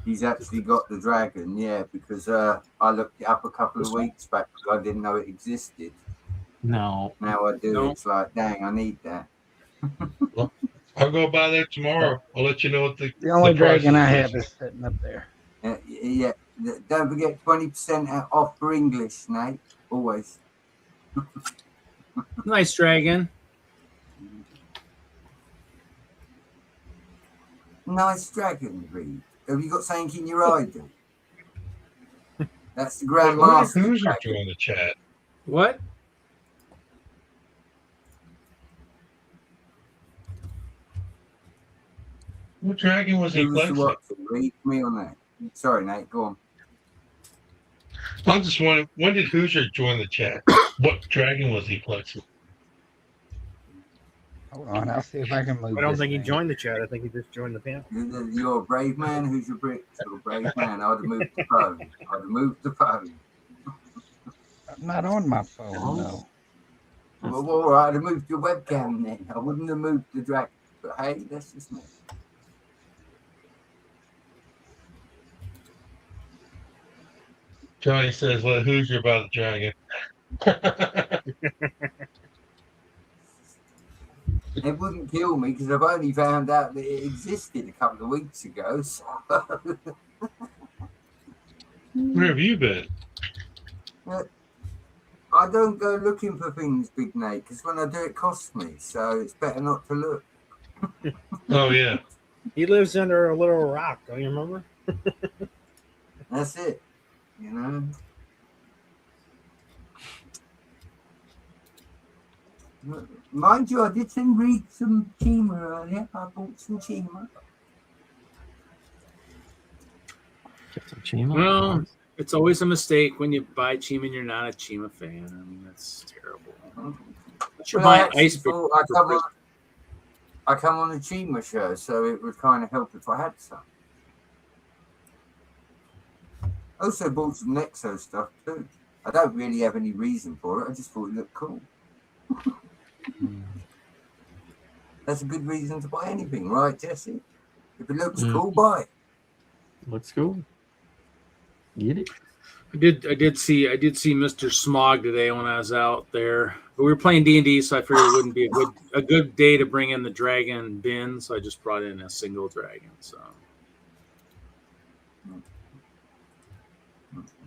He's actually got the dragon, because I looked it up a couple of weeks back because I didn't know it existed. No. Now I do. No. It's like, dang, I need that. Well, I'll go buy that tomorrow. I'll let you know what the only dragon I have is sitting up there. Yeah. Don't forget 20% off for English, Nate. Always. Nice dragon. Nice dragon, Reed. Have you got something in your eye, dude? That's the Grandmaster. Who's doing the chat? What? What dragon was he playing? Read me on that. Sorry, Nate. Go on. I'm just wondering, when did Hoosier join the chat? What dragon was he flexing? Hold on, I'll see if I can move. I don't think he joined the chat. I think he just joined the panel. You're a brave man. Who's your brick? You're a brave man. I'd have moved the phone. I'm not on my phone, no. Well, I'd have moved your webcam then. I wouldn't have moved the dragon. But hey, that's just me. Johnny says, let Hoosier about the dragon. It wouldn't kill me because I've only found out that it existed a couple of weeks ago. So. Where have you been? I don't go looking for things, Big Nate, because when I do, it costs me. So it's better not to look. Oh, yeah. He lives under a little rock. Don't you remember? That's it. You know. Mind you, I did send Reed some Chima earlier. I bought some Chima. Well, it's always a mistake when you buy Chima and you're not a Chima fan. I mean, that's terrible. You're buying ice cream. I come on a Chima show, so it would kind of help if I had some. I also bought some Nexo stuff too. I don't really have any reason for it. I just thought it looked cool. That's a good reason to buy anything, right, Jesse? If it looks cool, buy it. Looks cool. Get it. I did see Mr. Smog today when I was out there. But we were playing D&D, so I figured it wouldn't be a good day to bring in the dragon bin, so I just brought in a single dragon. So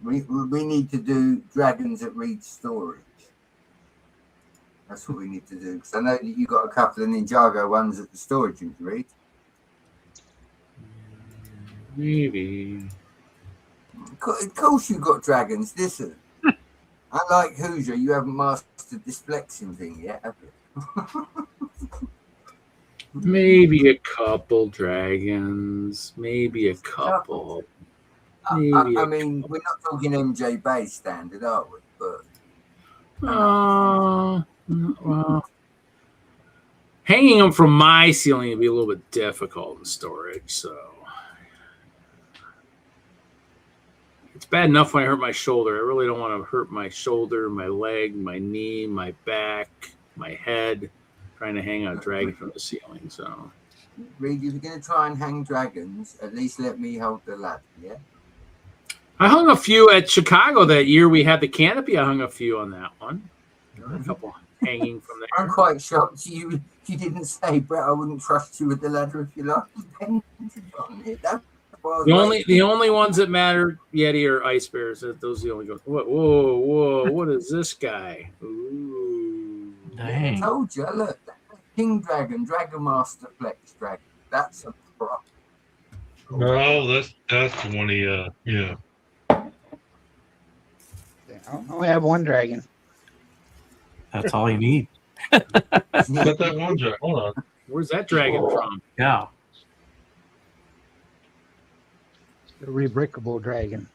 We need to do dragons that read storage. That's what we need to do. Because I know that you got a couple of Ninjago ones at the storage you can read. Maybe. Of course you got dragons. Listen, unlike Hoosier, you haven't mastered this flexing thing yet, have you? Maybe a couple dragons. Maybe a couple. I mean, we're not talking MJ base standard, are we? But well, hanging them from my ceiling would be a little bit difficult in storage. So it's bad enough when I hurt my shoulder. I really don't want to hurt my shoulder, my leg, my knee, my back, my head, trying to hang a dragon from the ceiling. So, Reed, if you're going to try and hang dragons, at least let me hold the ladder, yeah? I hung a few at Chicago that year. We had the canopy. I hung a few on that one. A couple hanging from there. I'm quite shocked you didn't say, Brett, I wouldn't trust you with the ladder if you like. The only ones that matter, Yeti, are ice bears. Those are the only ones. Whoa! What is this guy? Ooh, Dang. I told you, look, King Dragon, Dragon Master Flex Dragon. That's a pro. No, that's the one he yeah. I only have one dragon. That's all you need. Got that one dragon. Hold on. where's that dragon from? Yeah. The rebrickable dragon.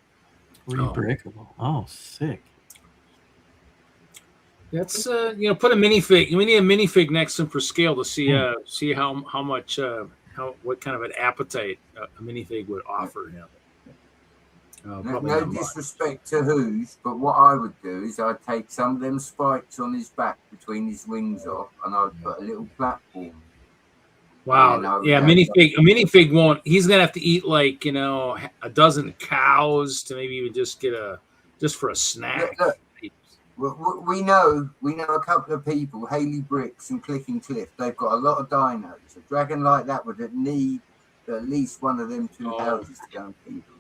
Rebreakable. Oh, sick. That's put a minifig. We need a minifig next to him for scale to see how much what kind of an appetite a minifig would offer him. No disrespect to Who's, but what I would do is I'd take some of them spikes on his back between his wings off, and I'd put a little platform. Wow. Yeah, a minifig won't. He's gonna have to eat like a dozen cows to maybe even just for a snack. Look, we know a couple of people, Haley Bricks and Clicking Cliff. They've got a lot of dinos. A dragon like that would need at least one of them two houses to go and feed them.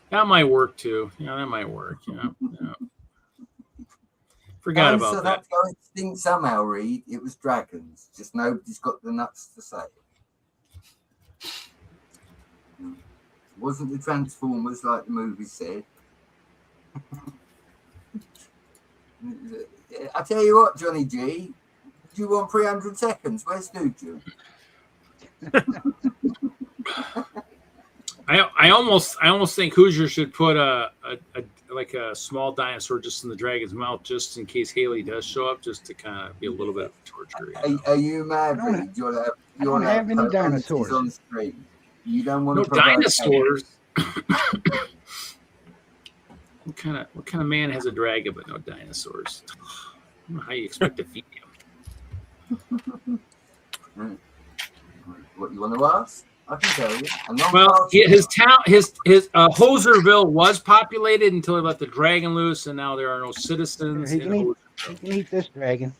That might work too. Yeah, that might work. Yeah. Forgot about that. Go extinct somehow, Reed. It was dragons. Just nobody's got the nuts to say it. Wasn't the Transformers like the movie said? I tell you what, Johnny G, do you want 300 seconds? Where's Nuju? I almost think Hoosier should put a small dinosaur just in the dragon's mouth, just in case Haley does show up, just to kind of be a little bit of torture. Are you mad? You don't have any dinosaurs on the screen. You don't want no to dinosaurs. What kind of man has a dragon but no dinosaurs? I don't know how you expect to feed him. What you want to ask? I can tell you. Well, his Hoserville was populated until he let the dragon loose, and now there are no citizens. He can eat this dragon.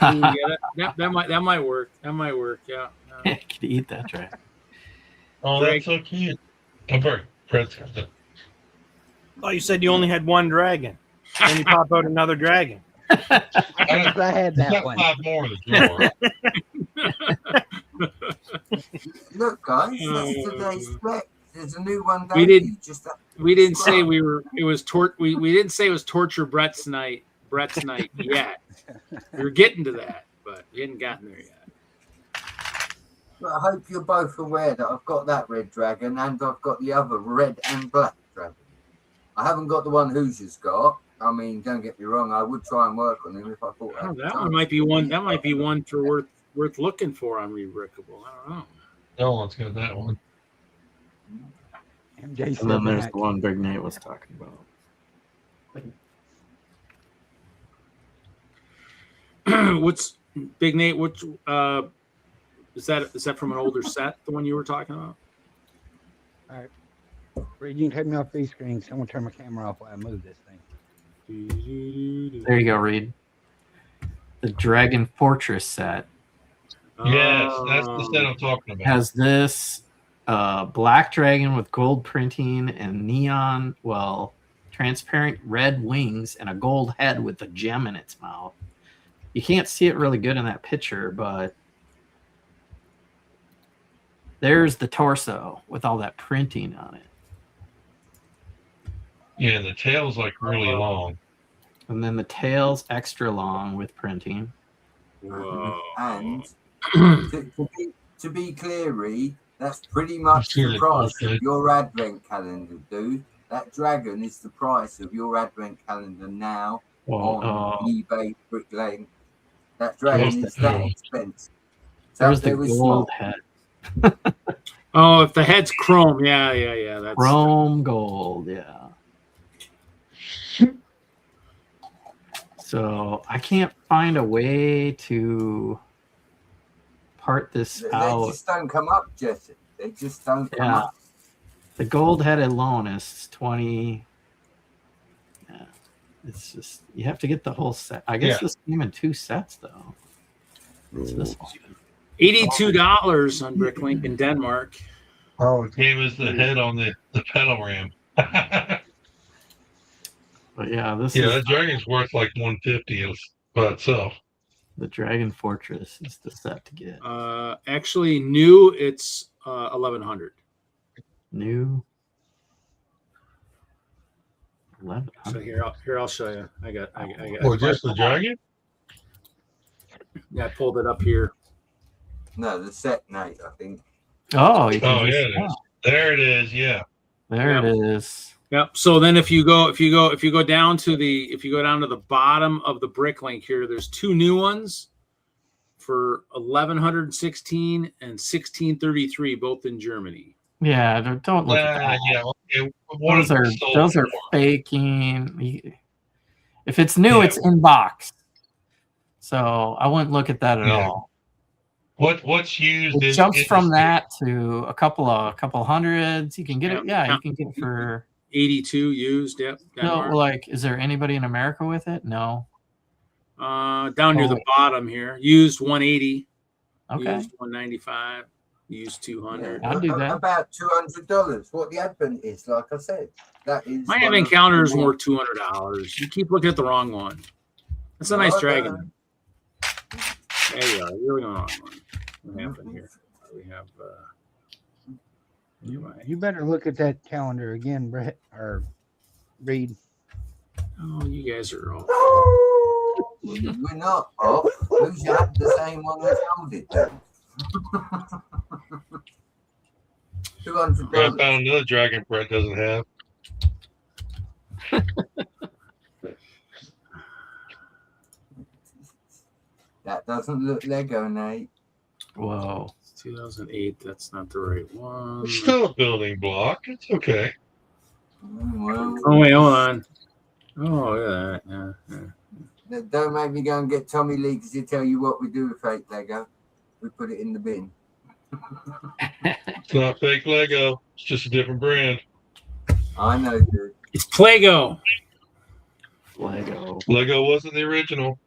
That might work. That might work. Yeah. Can eat that dragon. Oh, that's so cute. I'm very impressed with that. Oh, you said you only had one dragon. Then you pop out another dragon. I had that one. 5 more in the drawer. Look, guys, that's today's flex. There's a new one. We didn't say we were. It was we didn't say it was torture Brett's night yet. We were getting to that, but we hadn't gotten there yet. But I hope you're both aware that I've got that red dragon and I've got the other red and black dragon. I haven't got the one Hoosier's got. I mean, don't get me wrong. I would try and work on him if I thought that one might be one. That might be one for worth looking for on Rebrickable. I don't know. No one's got that one. And then there's the one Big Nate was talking about. What's Big Nate? Which is that from an older set? The one you were talking about? All right. Reed, you can take me off these screens. I'm gonna turn my camera off while I move this thing. There you go, Reed. The Dragon Fortress set. Yes, that's the set I'm talking about. Has this black dragon with gold printing and neon. Well, transparent red wings, and a gold head with a gem in its mouth. You can't see it really good in that picture, but there's the torso with all that printing on it. Yeah, the tail's like really long. And then the tail's extra long with printing. Whoa. And to be clear, Reed, that's pretty much the price of your advent calendar, dude. That dragon is the price of your advent calendar now on eBay, Brick Lane. That dragon is that expensive. There's the gold head. Oh, if the head's chrome, yeah. That's chrome gold, yeah. So I can't find a way to part this out. They just don't come up, Jesse. They just don't come up. The gold head alone is 20. Yeah, it's just you have to get the whole set. I guess this came in 2 sets though. It's this one. $82 on Bricklink in Denmark. Oh, Game is the head on the pedal ram. But yeah, that dragon's worth like $150 by itself. The Dragon Fortress is the set to get. Actually, new it's $1,100. New. 11. So here I'll show you. I got. Just the dragon? Yeah, I pulled it up here. No, the set, Nate. I think. Oh, it is. There it is. Yeah. There it is. Yep. So then if you go down to the bottom of the Bricklink here, there's 2 new ones for 1,116 and 1,633, both in Germany. Yeah, don't look at that. Yeah, those are faking. If it's new, it's in box. So I wouldn't look at that at all. What's used? It jumps from that to a couple hundreds. You can get it. Yeah, you can get it for 82 used. Yep. No, like, is there anybody in America with it? No. Down near the bottom here, used 180. Okay. Used 195. Used 200. I'll do that. About $200. What the advent is, like I said, that is. My advent calendar is worth $200. You keep looking at the wrong one. That's a nice dragon. There you are. You're looking at the wrong one. What happened here? We have. You better look at that calendar again, Brett, or Reed. Oh, you guys are all. We're not off. Who's had the same one that held it then? $200. I found another dragon Brett doesn't have. That doesn't look Lego, Nate. Whoa. 2008. That's not the right one. It's still a building block. It's okay. Well, Oh, wait, hold on. Oh, yeah. Don't make me go and get Tommy Lee because he'll tell you what we do with fake Lego. We put it in the bin. It's not fake Lego. It's just a different brand. I know, dude. It's Plego. Lego wasn't the original.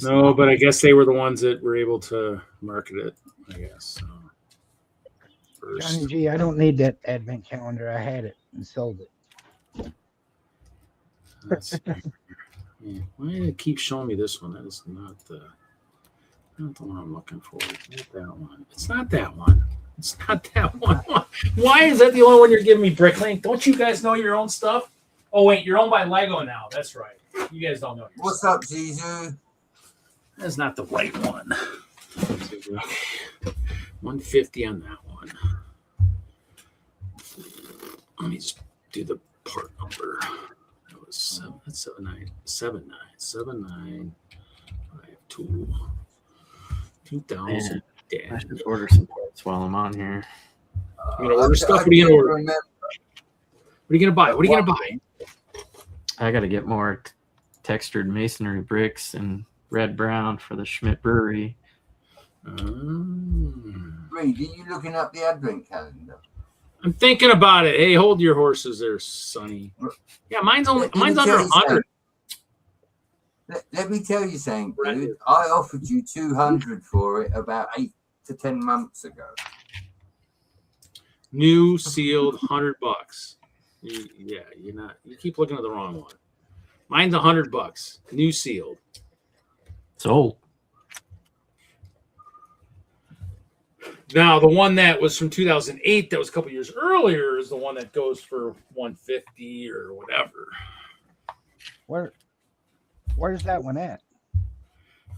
No, but I guess they were the ones that were able to market it, I guess. So, Johnny G, I don't need that advent calendar. I had it and sold it. Why did it keep showing me this one? That is not the one I'm looking for. It's not that one. It's not that one. It's not that one. Why is that the only one you're giving me, Bricklink? Don't you guys know your own stuff? Oh, wait, you're owned by Lego now. That's right. You guys don't know. What's up, Zizu? That's not the right one. 150 on that one. Let me just do the part number. That was 2,000. I should order some parts while I'm on here. You gonna order stuff? What are you gonna order? What are you gonna buy? What are you gonna buy? I got to get more textured masonry bricks and red brown for the Schmidt Brewery. Reed, are you looking up the advent calendar? I'm thinking about it. Hey, hold your horses there, Sonny. Yeah, mine's under 100. Let me tell you something, dude. I offered you $200 for it about 8 to 10 months ago. New sealed $100. Yeah, you're not. You keep looking at the wrong one. Mine's $100. New sealed. So Now the one that was from 2008, that was a couple years earlier, is the one that goes for $150 or whatever. Where's that one at?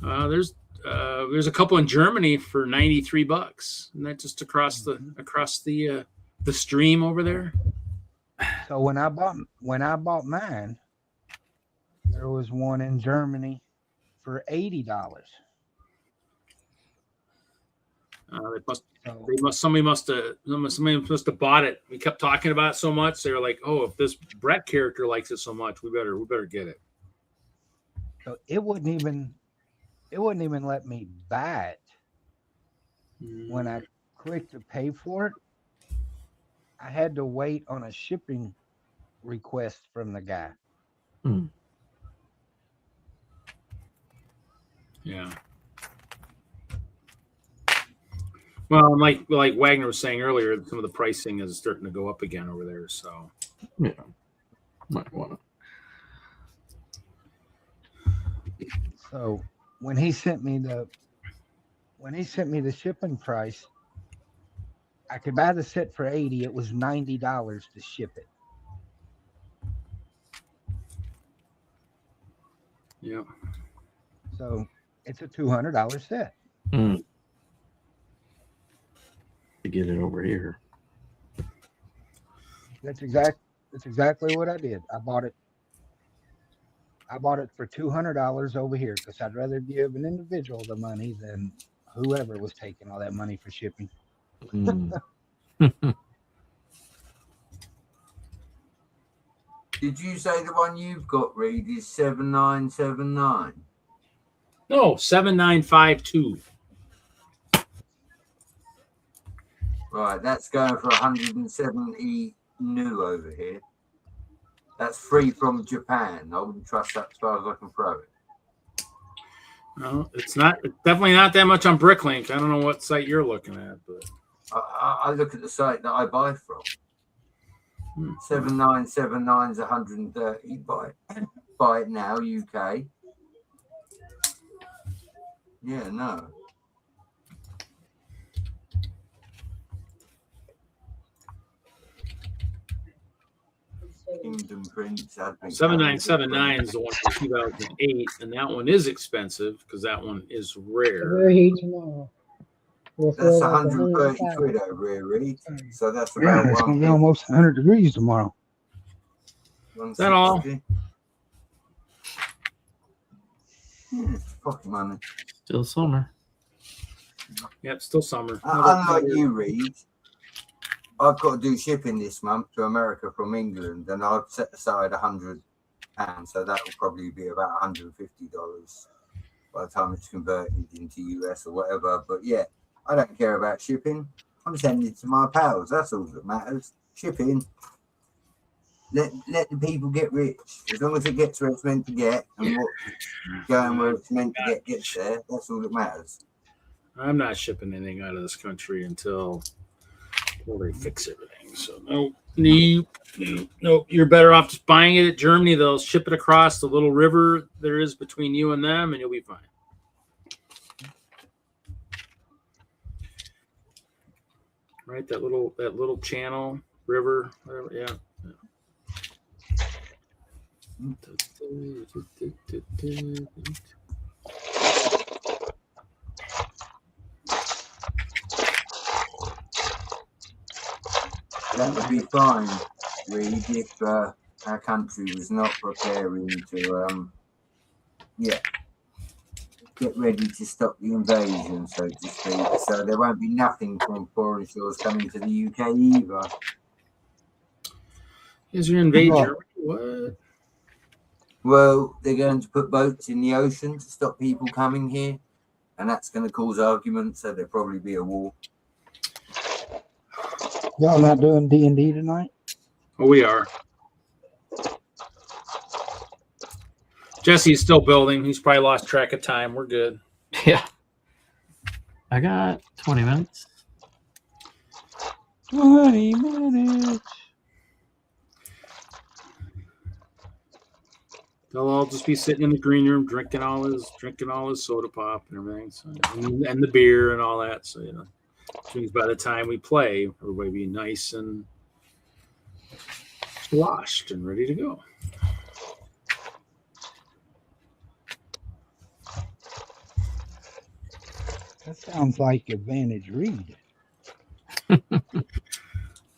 There's a couple in Germany for $93, and that just across the stream over there. So when I bought mine, there was one in Germany for $80. Somebody must have bought it. We kept talking about it so much. They were like, "Oh, if this Brett character likes it so much, we better get it." So it wouldn't even let me buy it. When I clicked to pay for it, I had to wait on a shipping request from the guy. Yeah. Well, like Wagner was saying earlier, some of the pricing is starting to go up again over there. So yeah, might want to. So when he sent me the shipping price, I could buy the set for $80. It was $90 to ship it. yeah. So it's a $200 set. To get it over here. That's exactly what I did. I bought it for $200 over here because I'd rather give an individual the money than whoever was taking all that money for shipping. Did you say the one you've got, Reed, is 7979? No, 7952. Right, that's going for 170 new over here. That's free from Japan. I wouldn't trust that as far as I can throw it. No, it's definitely not that much on Bricklink. I don't know what site you're looking at, but I look at the site that I buy from. 7979 is 130. Buy it now, UK. Yeah, no. Kingdom Prince. 7979 is the one from 2008, and that one is expensive because that one is rare. We're here tomorrow. That's 130 quid over here, Reed. So that's Yeah, about it's gonna be almost 100 degrees tomorrow. Is that all? Yeah, it's fucking money. Still summer. Yep, still summer. Unlike you, Reed, I've got to do shipping this month to America from England, and I've set aside £100, so that will probably be about $150 by the time it's converted into US or whatever. But yeah, I don't care about shipping. I'm sending it to my pals. That's all that matters. Shipping. Let the people get rich. As long as it gets where it's meant to get, and going where it's meant to gets there, that's all that matters. I'm not shipping anything out of this country until they fix everything. So nope. You're better off just buying it at Germany. They'll ship it across the little river there is between you and them, and you'll be fine. Right, that little channel, river, whatever. Yeah. That would be fine, Reed, if our country was not preparing to, get ready to stop the invasion, so to speak. So there won't be nothing from foreign shores coming to the UK either. Is your invasion? What? Well, they're going to put boats in the ocean to stop people coming here, and that's going to cause arguments, so there'll probably be a war. Y'all not doing D&D tonight? Oh, we are. Jesse's still building. He's probably lost track of time. We're good. Yeah. I got 20 minutes. 20 minutes. They'll all just be sitting in the green room drinking all his soda pop and everything, so, and the beer and all that. So which means by the time we play, everybody be nice and sloshed and ready to go. That sounds like Advantage Read.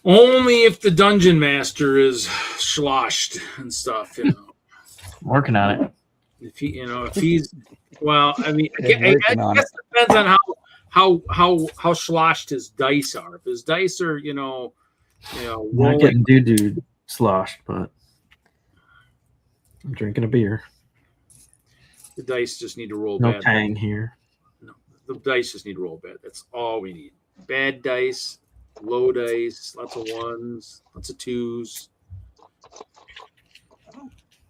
Only if the dungeon master is sloshed and stuff, I'm working on it. If he's well, I mean, I guess it depends on how sloshed his dice are. If his dice are, Not getting dude sloshed, but I'm drinking a beer. The dice just need to roll No bad. tang here. No, the dice just need to roll bad. That's all we need. Bad dice, low dice, lots of ones, lots of twos.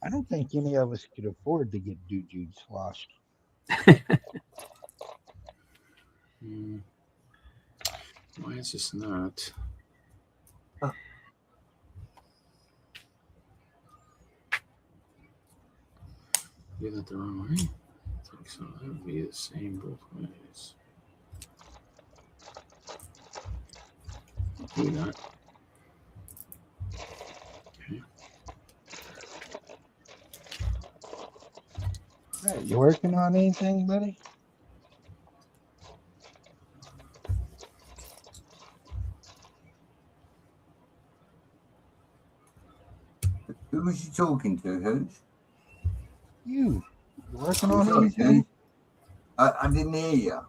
I don't think any of us could afford to get dude sloshed. Why is this not? Did that the wrong way? I think so. That would be the same both ways. Maybe not. Okay. Hey, you working on anything, buddy? Who was you talking to, Hooch? You working on anything? I didn't hear you.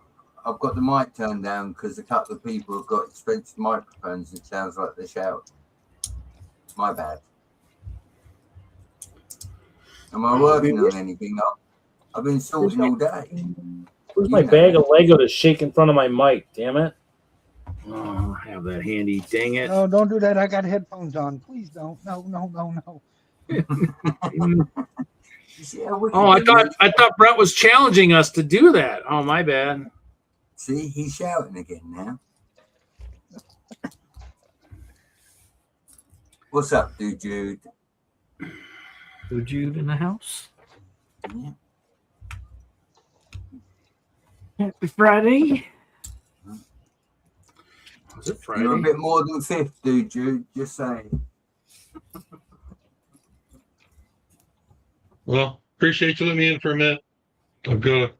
I've got the mic turned down because a couple of people have got expensive microphones. It sounds like they're shouting. My bad. Am I working on anything? I've been sorting all day. Where's my bag of Lego to shake in front of my mic? Damn it! Oh, I have that handy. Dang it! No, don't do that. I got headphones on. Please don't. No. Oh, I thought Brett was challenging us to do that. Oh, my bad. See, he's shouting again now. What's up, dude, Jude? Dude Jude in the house. Yeah. Happy Friday. Was it Friday? You're a bit more than fifth, dude, Jude. Just saying. Well, appreciate you letting me in for a minute. I've got to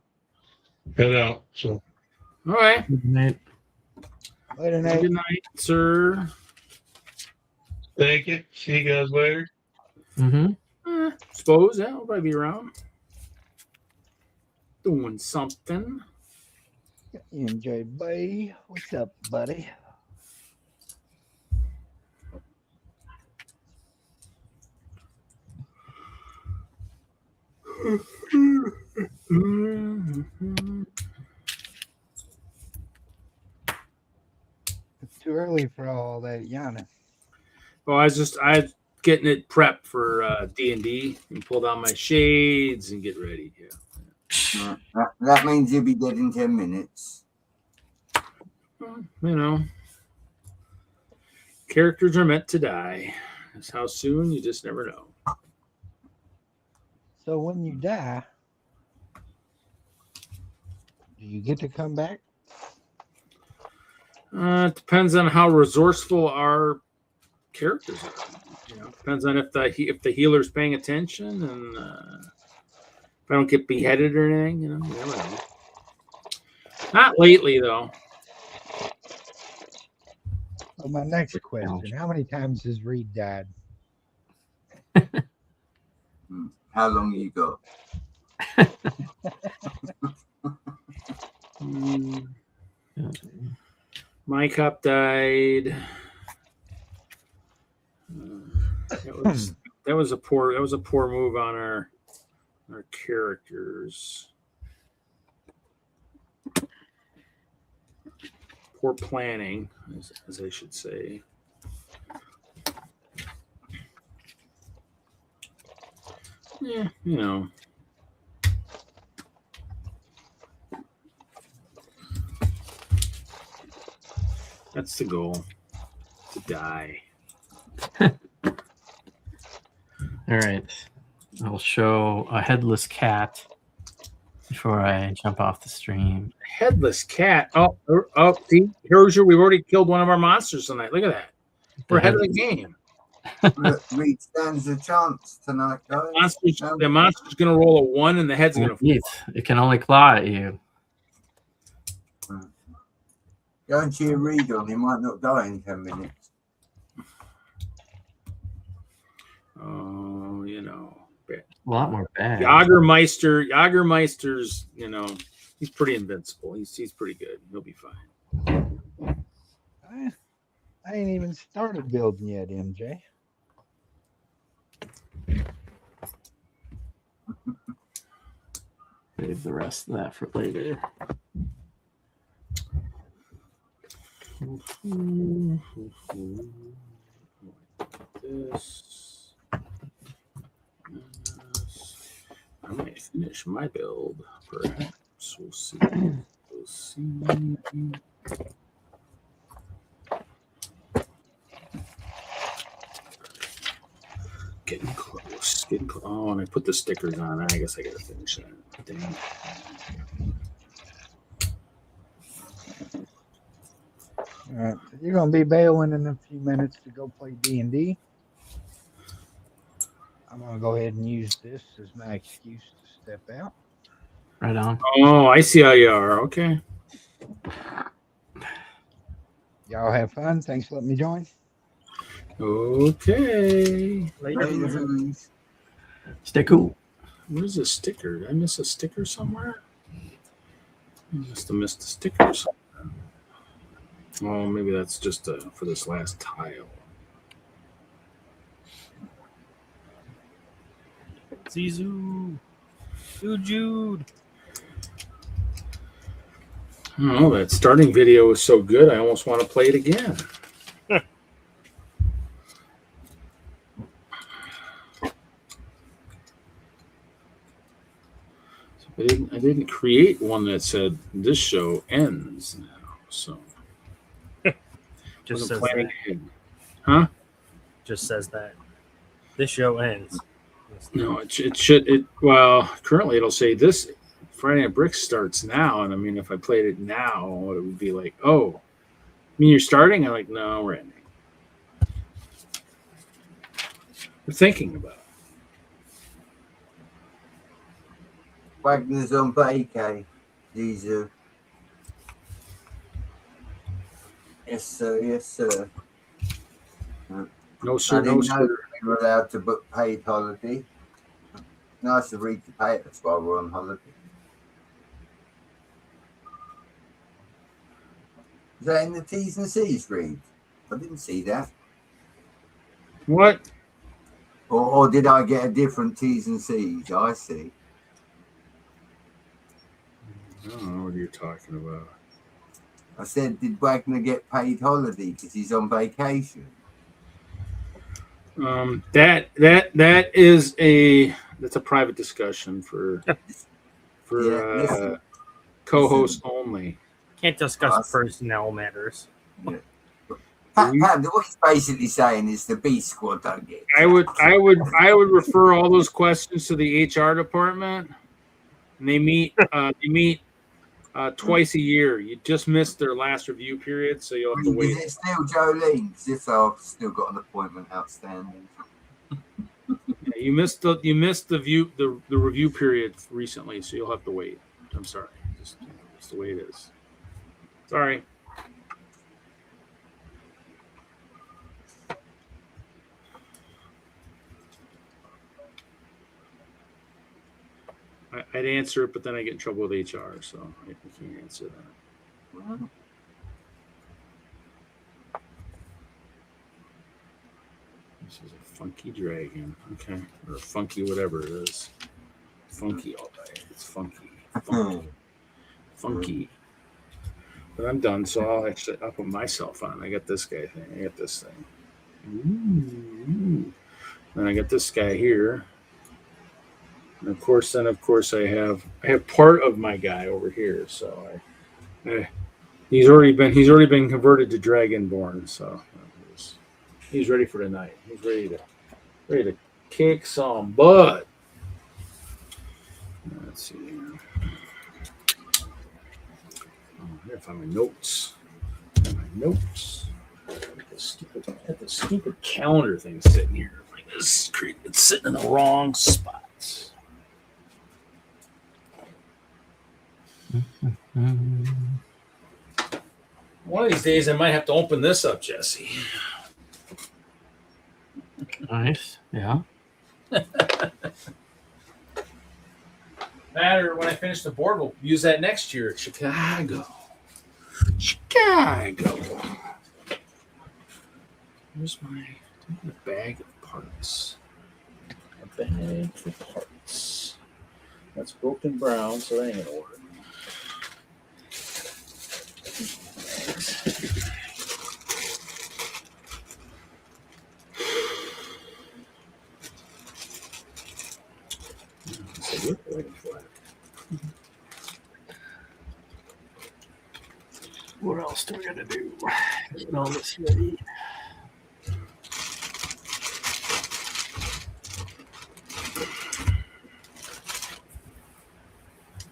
head out. So, All right. Good night. Later, Nate. Good night, sir. thank you. See you guys later. Mm-hmm. Suppose, yeah, I'll probably be around. Doing something. NJB, what's up, buddy? It's too early for all that yawning. Well, I was getting it prepped for D&D and pull down my shades and get ready. Yeah. That means you'll be dead in 10 minutes. Characters are meant to die. That's how soon, you just never know. So when you die, do you get to come back? It depends on how resourceful our characters are. Depends on if the healer's paying attention and if I don't get beheaded or anything. You never know. Not lately, though. So my next question: how many times has Reed died? How long you got? My cop died. That was a poor move on our characters. Poor planning, as I should say. Yeah, that's the goal. die. All right. I'll show a headless cat before I jump off the stream. Headless cat. Oh, see, here's your. We've already killed one of our monsters tonight. Look at that. We're ahead of the game. Look, Reed stands a chance tonight, guys. The monster's going to roll a 1 and the head's going to. It can only claw at you. Go and cheer Reed on. He might not die in 10 minutes. Oh, you know. A lot more bad. Jagermeister's, you know, he's pretty invincible. He's pretty good. He'll be fine. I ain't even started building yet, MJ. Save the rest of that for later. This. I might finish my build, perhaps. We'll see. We'll see. Getting close. Oh, and I put the stickers on. I guess I gotta finish that. Dang. All right, you're gonna be bailing in a few minutes to go play D&D. I'm gonna go ahead and use this as my excuse to step out. Right on. Oh, I see how you are. Okay. Y'all have fun. Thanks for letting me join. Okay. Stay cool. Where's the sticker? Did I miss a sticker somewhere? I must have missed a sticker somewhere. Oh, maybe that's just for this last tile. Zizou. Jude. Oh, that starting video was so good, I almost want to play it again. I didn't create one that said this show ends now, so Just wasn't says planning that. ahead. Huh? Just says that. This show ends. No, it should. Well, currently it'll say this Friday Night Bricks starts now, and I mean, if I played it now, it would be like, oh, I mean, you're starting? I'm like, no, we're ending. We're thinking about it. Wagner's on vacay. These Yes, sir. Yes, sir. No, sir. I No, didn't know sir. we were allowed to book paid holiday. Nice of Reed to pay us while we're on holiday. Is that in the T's and C's, Reed? I didn't see that. What? Or did I get a different T's and C's? I see. I don't know what you're talking about. I said, did Wagner get paid holiday because he's on vacation? That's a private discussion for co-hosts only. Can't discuss personnel matters. Yeah. Pat, what he's basically saying is the B squad don't get. I would refer all those questions to the HR department. And they meet twice a year. You just missed their last review period, so you'll have to wait. Is it still Jolene? Because if so, I've still got an appointment outstanding. Yeah, you missed the review period recently, so you'll have to wait. I'm sorry, just the way it is. Sorry. I'd answer it, but then I get in trouble with HR, so I can't answer that. Well, This is a funky dragon, okay, or a funky whatever it is. Funky all day. It's funky. Funky. But I'm done, so I'll put myself on. I got this guy thing. I got this thing. Ooh. Then I got this guy here. And of course, I have part of my guy over here. So he's already been converted to Dragonborn. So He's ready for tonight. He's ready to kick some butt. Let's see here. Oh, here, find my notes. The stupid calendar thing sitting here. Like this, it's sitting in the wrong spots. One of these days, I might have to open this up, Jesse. Nice. Yeah. Matter when I finish the board, we'll use that next year at Chicago. Here's my bag of parts. A bag of parts. That's broken brown, so that ain't gonna work. What else do we gotta do? Get all this ready.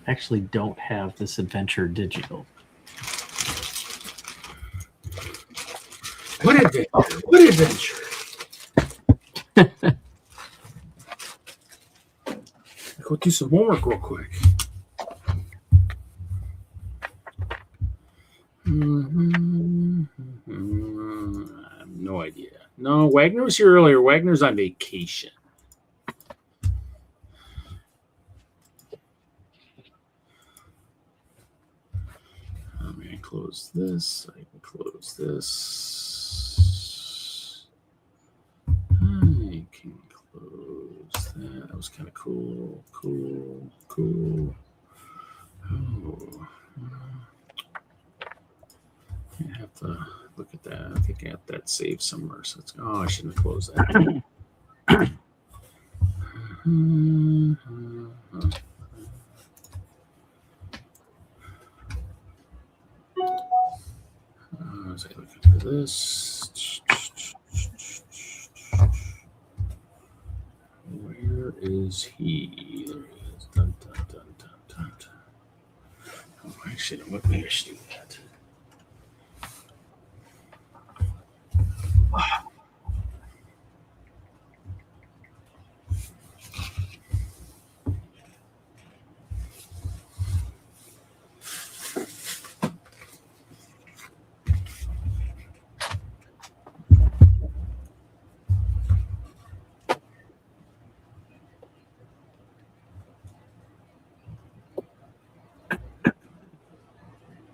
Actually don't have this adventure digital. What adventure? Go do some homework real quick. I have no idea. No, Wagner was here earlier. Wagner's on vacation. I can close this. I can close this. I can close that. That was kind of cool. Cool. Oh. I have to look at that. I think I got that saved somewhere. So it's, I shouldn't have closed that. As I look into this, where is he? There he is. Dun, dun, dun, dun, dun. Oh, actually, maybe I should do that.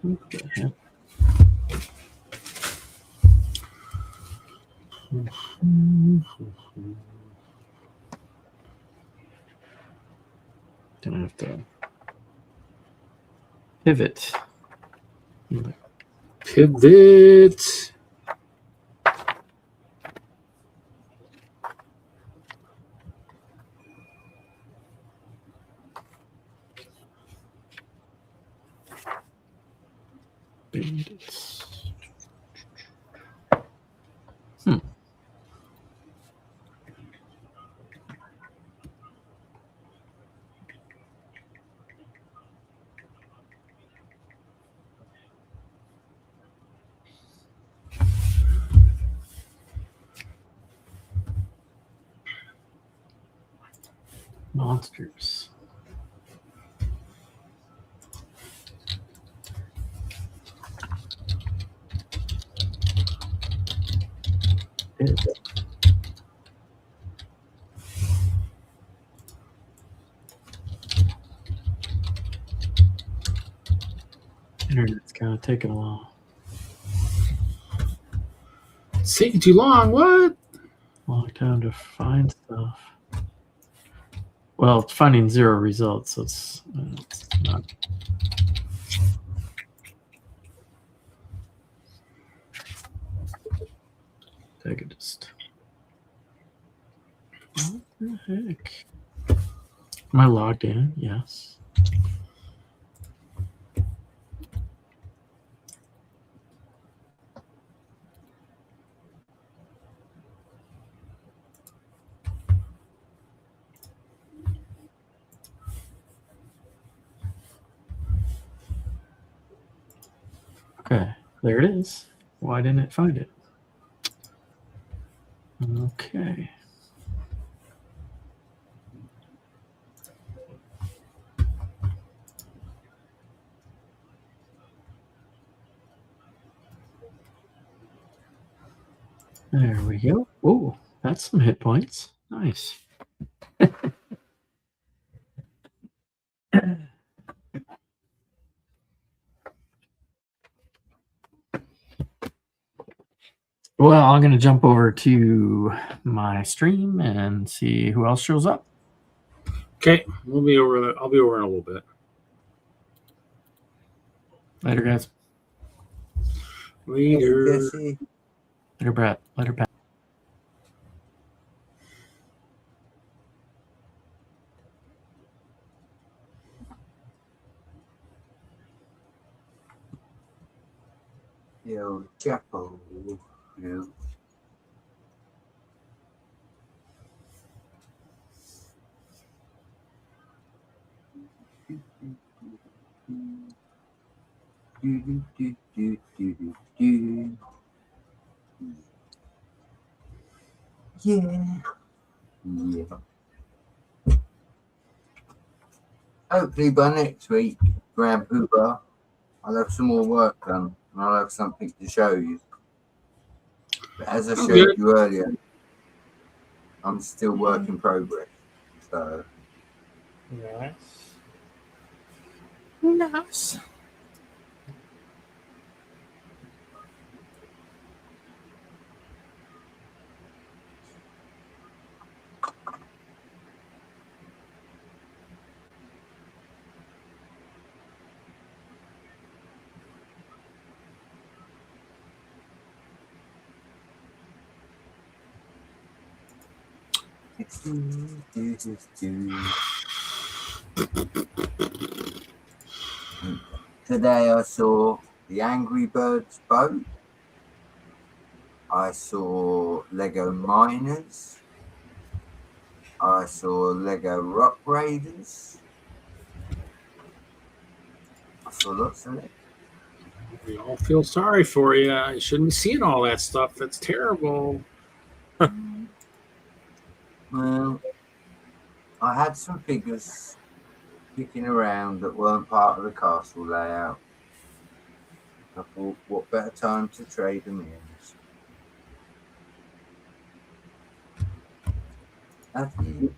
Okay. Gonna have to pivot. Bandits. Monsters. Internet's kind of taking a while. It's taking too long. What? Long time to find stuff. Well, it's finding 0 results, so it's not. I could just. What the heck? Am I logged in? Yes. There it is. Why didn't it find it? Okay. There we go. Oh, that's some hit points. Nice. Well, I'm going to jump over to my stream and see who else shows up. Okay, we'll be over. I'll be over in a little bit. Later, guys. Later. Jesse. Later, Brett. Later, Pat. Yo, Chapel. Yo. Yeah. Yeah. Hopefully by next week, Grand Poobah, I'll have some more work done and I'll have something to show you. But as I showed you earlier, I'm still work in progress. So Nice. Nice. today I saw the Angry Birds boat. I saw Lego Miners. I saw Lego Rock Raiders. I saw lots of it. We all feel sorry for you. You shouldn't be seeing all that stuff. That's terrible. Well, I had some figures kicking around that weren't part of the castle layout. I thought, what better time to trade them in? That's it.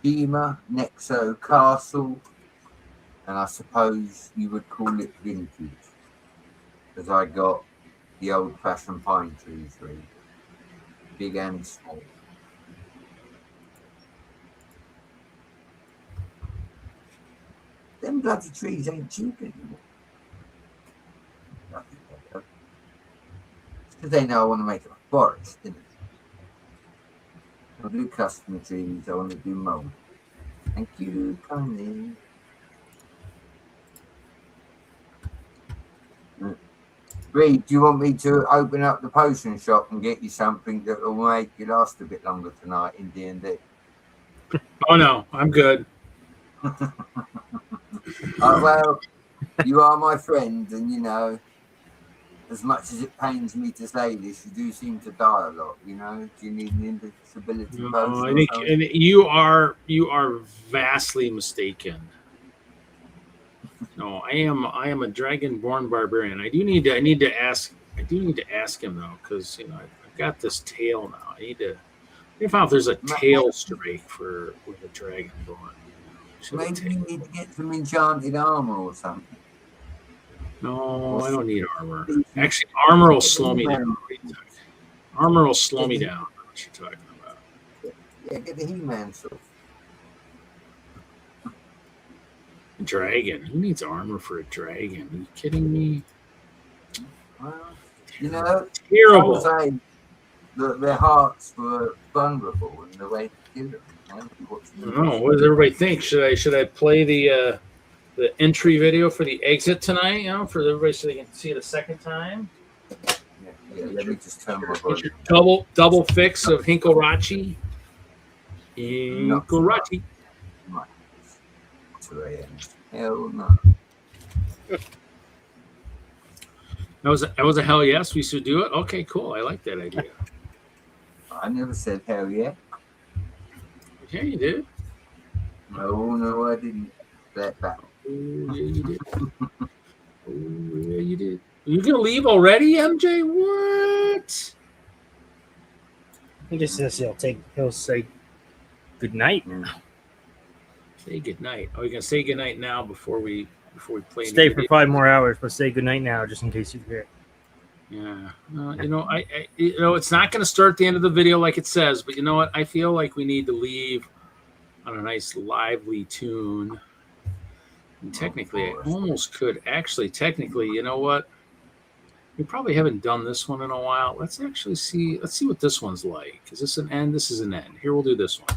Shima Nexo Castle, and I suppose you would call it vintage, because I got the old-fashioned pine trees ready, big and small. Them bloody trees ain't cheap anymore. It's because they know I want to make it a forest, didn't it? I'll do custom trees, I want to do mold. Thank you, kindly. Reed, do you want me to open up the potion shop and get you something that will make you last a bit longer tonight in D&D? Oh, no, I'm good. Well, you are my friend, and you know, as much as it pains me to say this, you do seem to die a lot. You know, do you need an invincibility potion? I think and you are vastly mistaken. No, I am a dragonborn barbarian. I do need to ask him though, because you know I've got this tail now. I need to find out if there's a tail strike with a dragonborn. Maybe you need to get some enchanted armor or something. No, I don't need armor. Actually, armor will slow me down. Armor will slow me down. What you're talking about? Yeah, get the He-Man stuff. Dragon. Who needs armor for a dragon? Are you kidding me? Well, you know, terrible. Some say that their hearts were vulnerable and the way to kill them. I don't know. What does everybody think? Should I play the entry video for the exit tonight? You know, for everybody so they can see it a second time. Yeah, let me just turn my volume. Double fix of Hinkle Rachi. Incorati. Right. 2 a.m. Hell no. That was a hell yes. We should do it. Okay, cool. I like that idea. I never said hell yeah. Yeah, you did. No, I didn't. That back. Oh, yeah, you did. Oh, yeah, you did. You gonna leave already, MJ? What? He just says he'll say good night. Say good night. Oh, you're gonna say good night now before we play. Stay for 5 more hours, but say good night now, just in case you forget. Yeah. It's not gonna start the end of the video like it says, but you know what? I feel like we need to leave on a nice lively tune. And technically, I almost could actually. Technically, you know what? We probably haven't done this one in a while. Let's actually see. Let's see what this one's like. Is this an end? This is an end. Here, we'll do this one.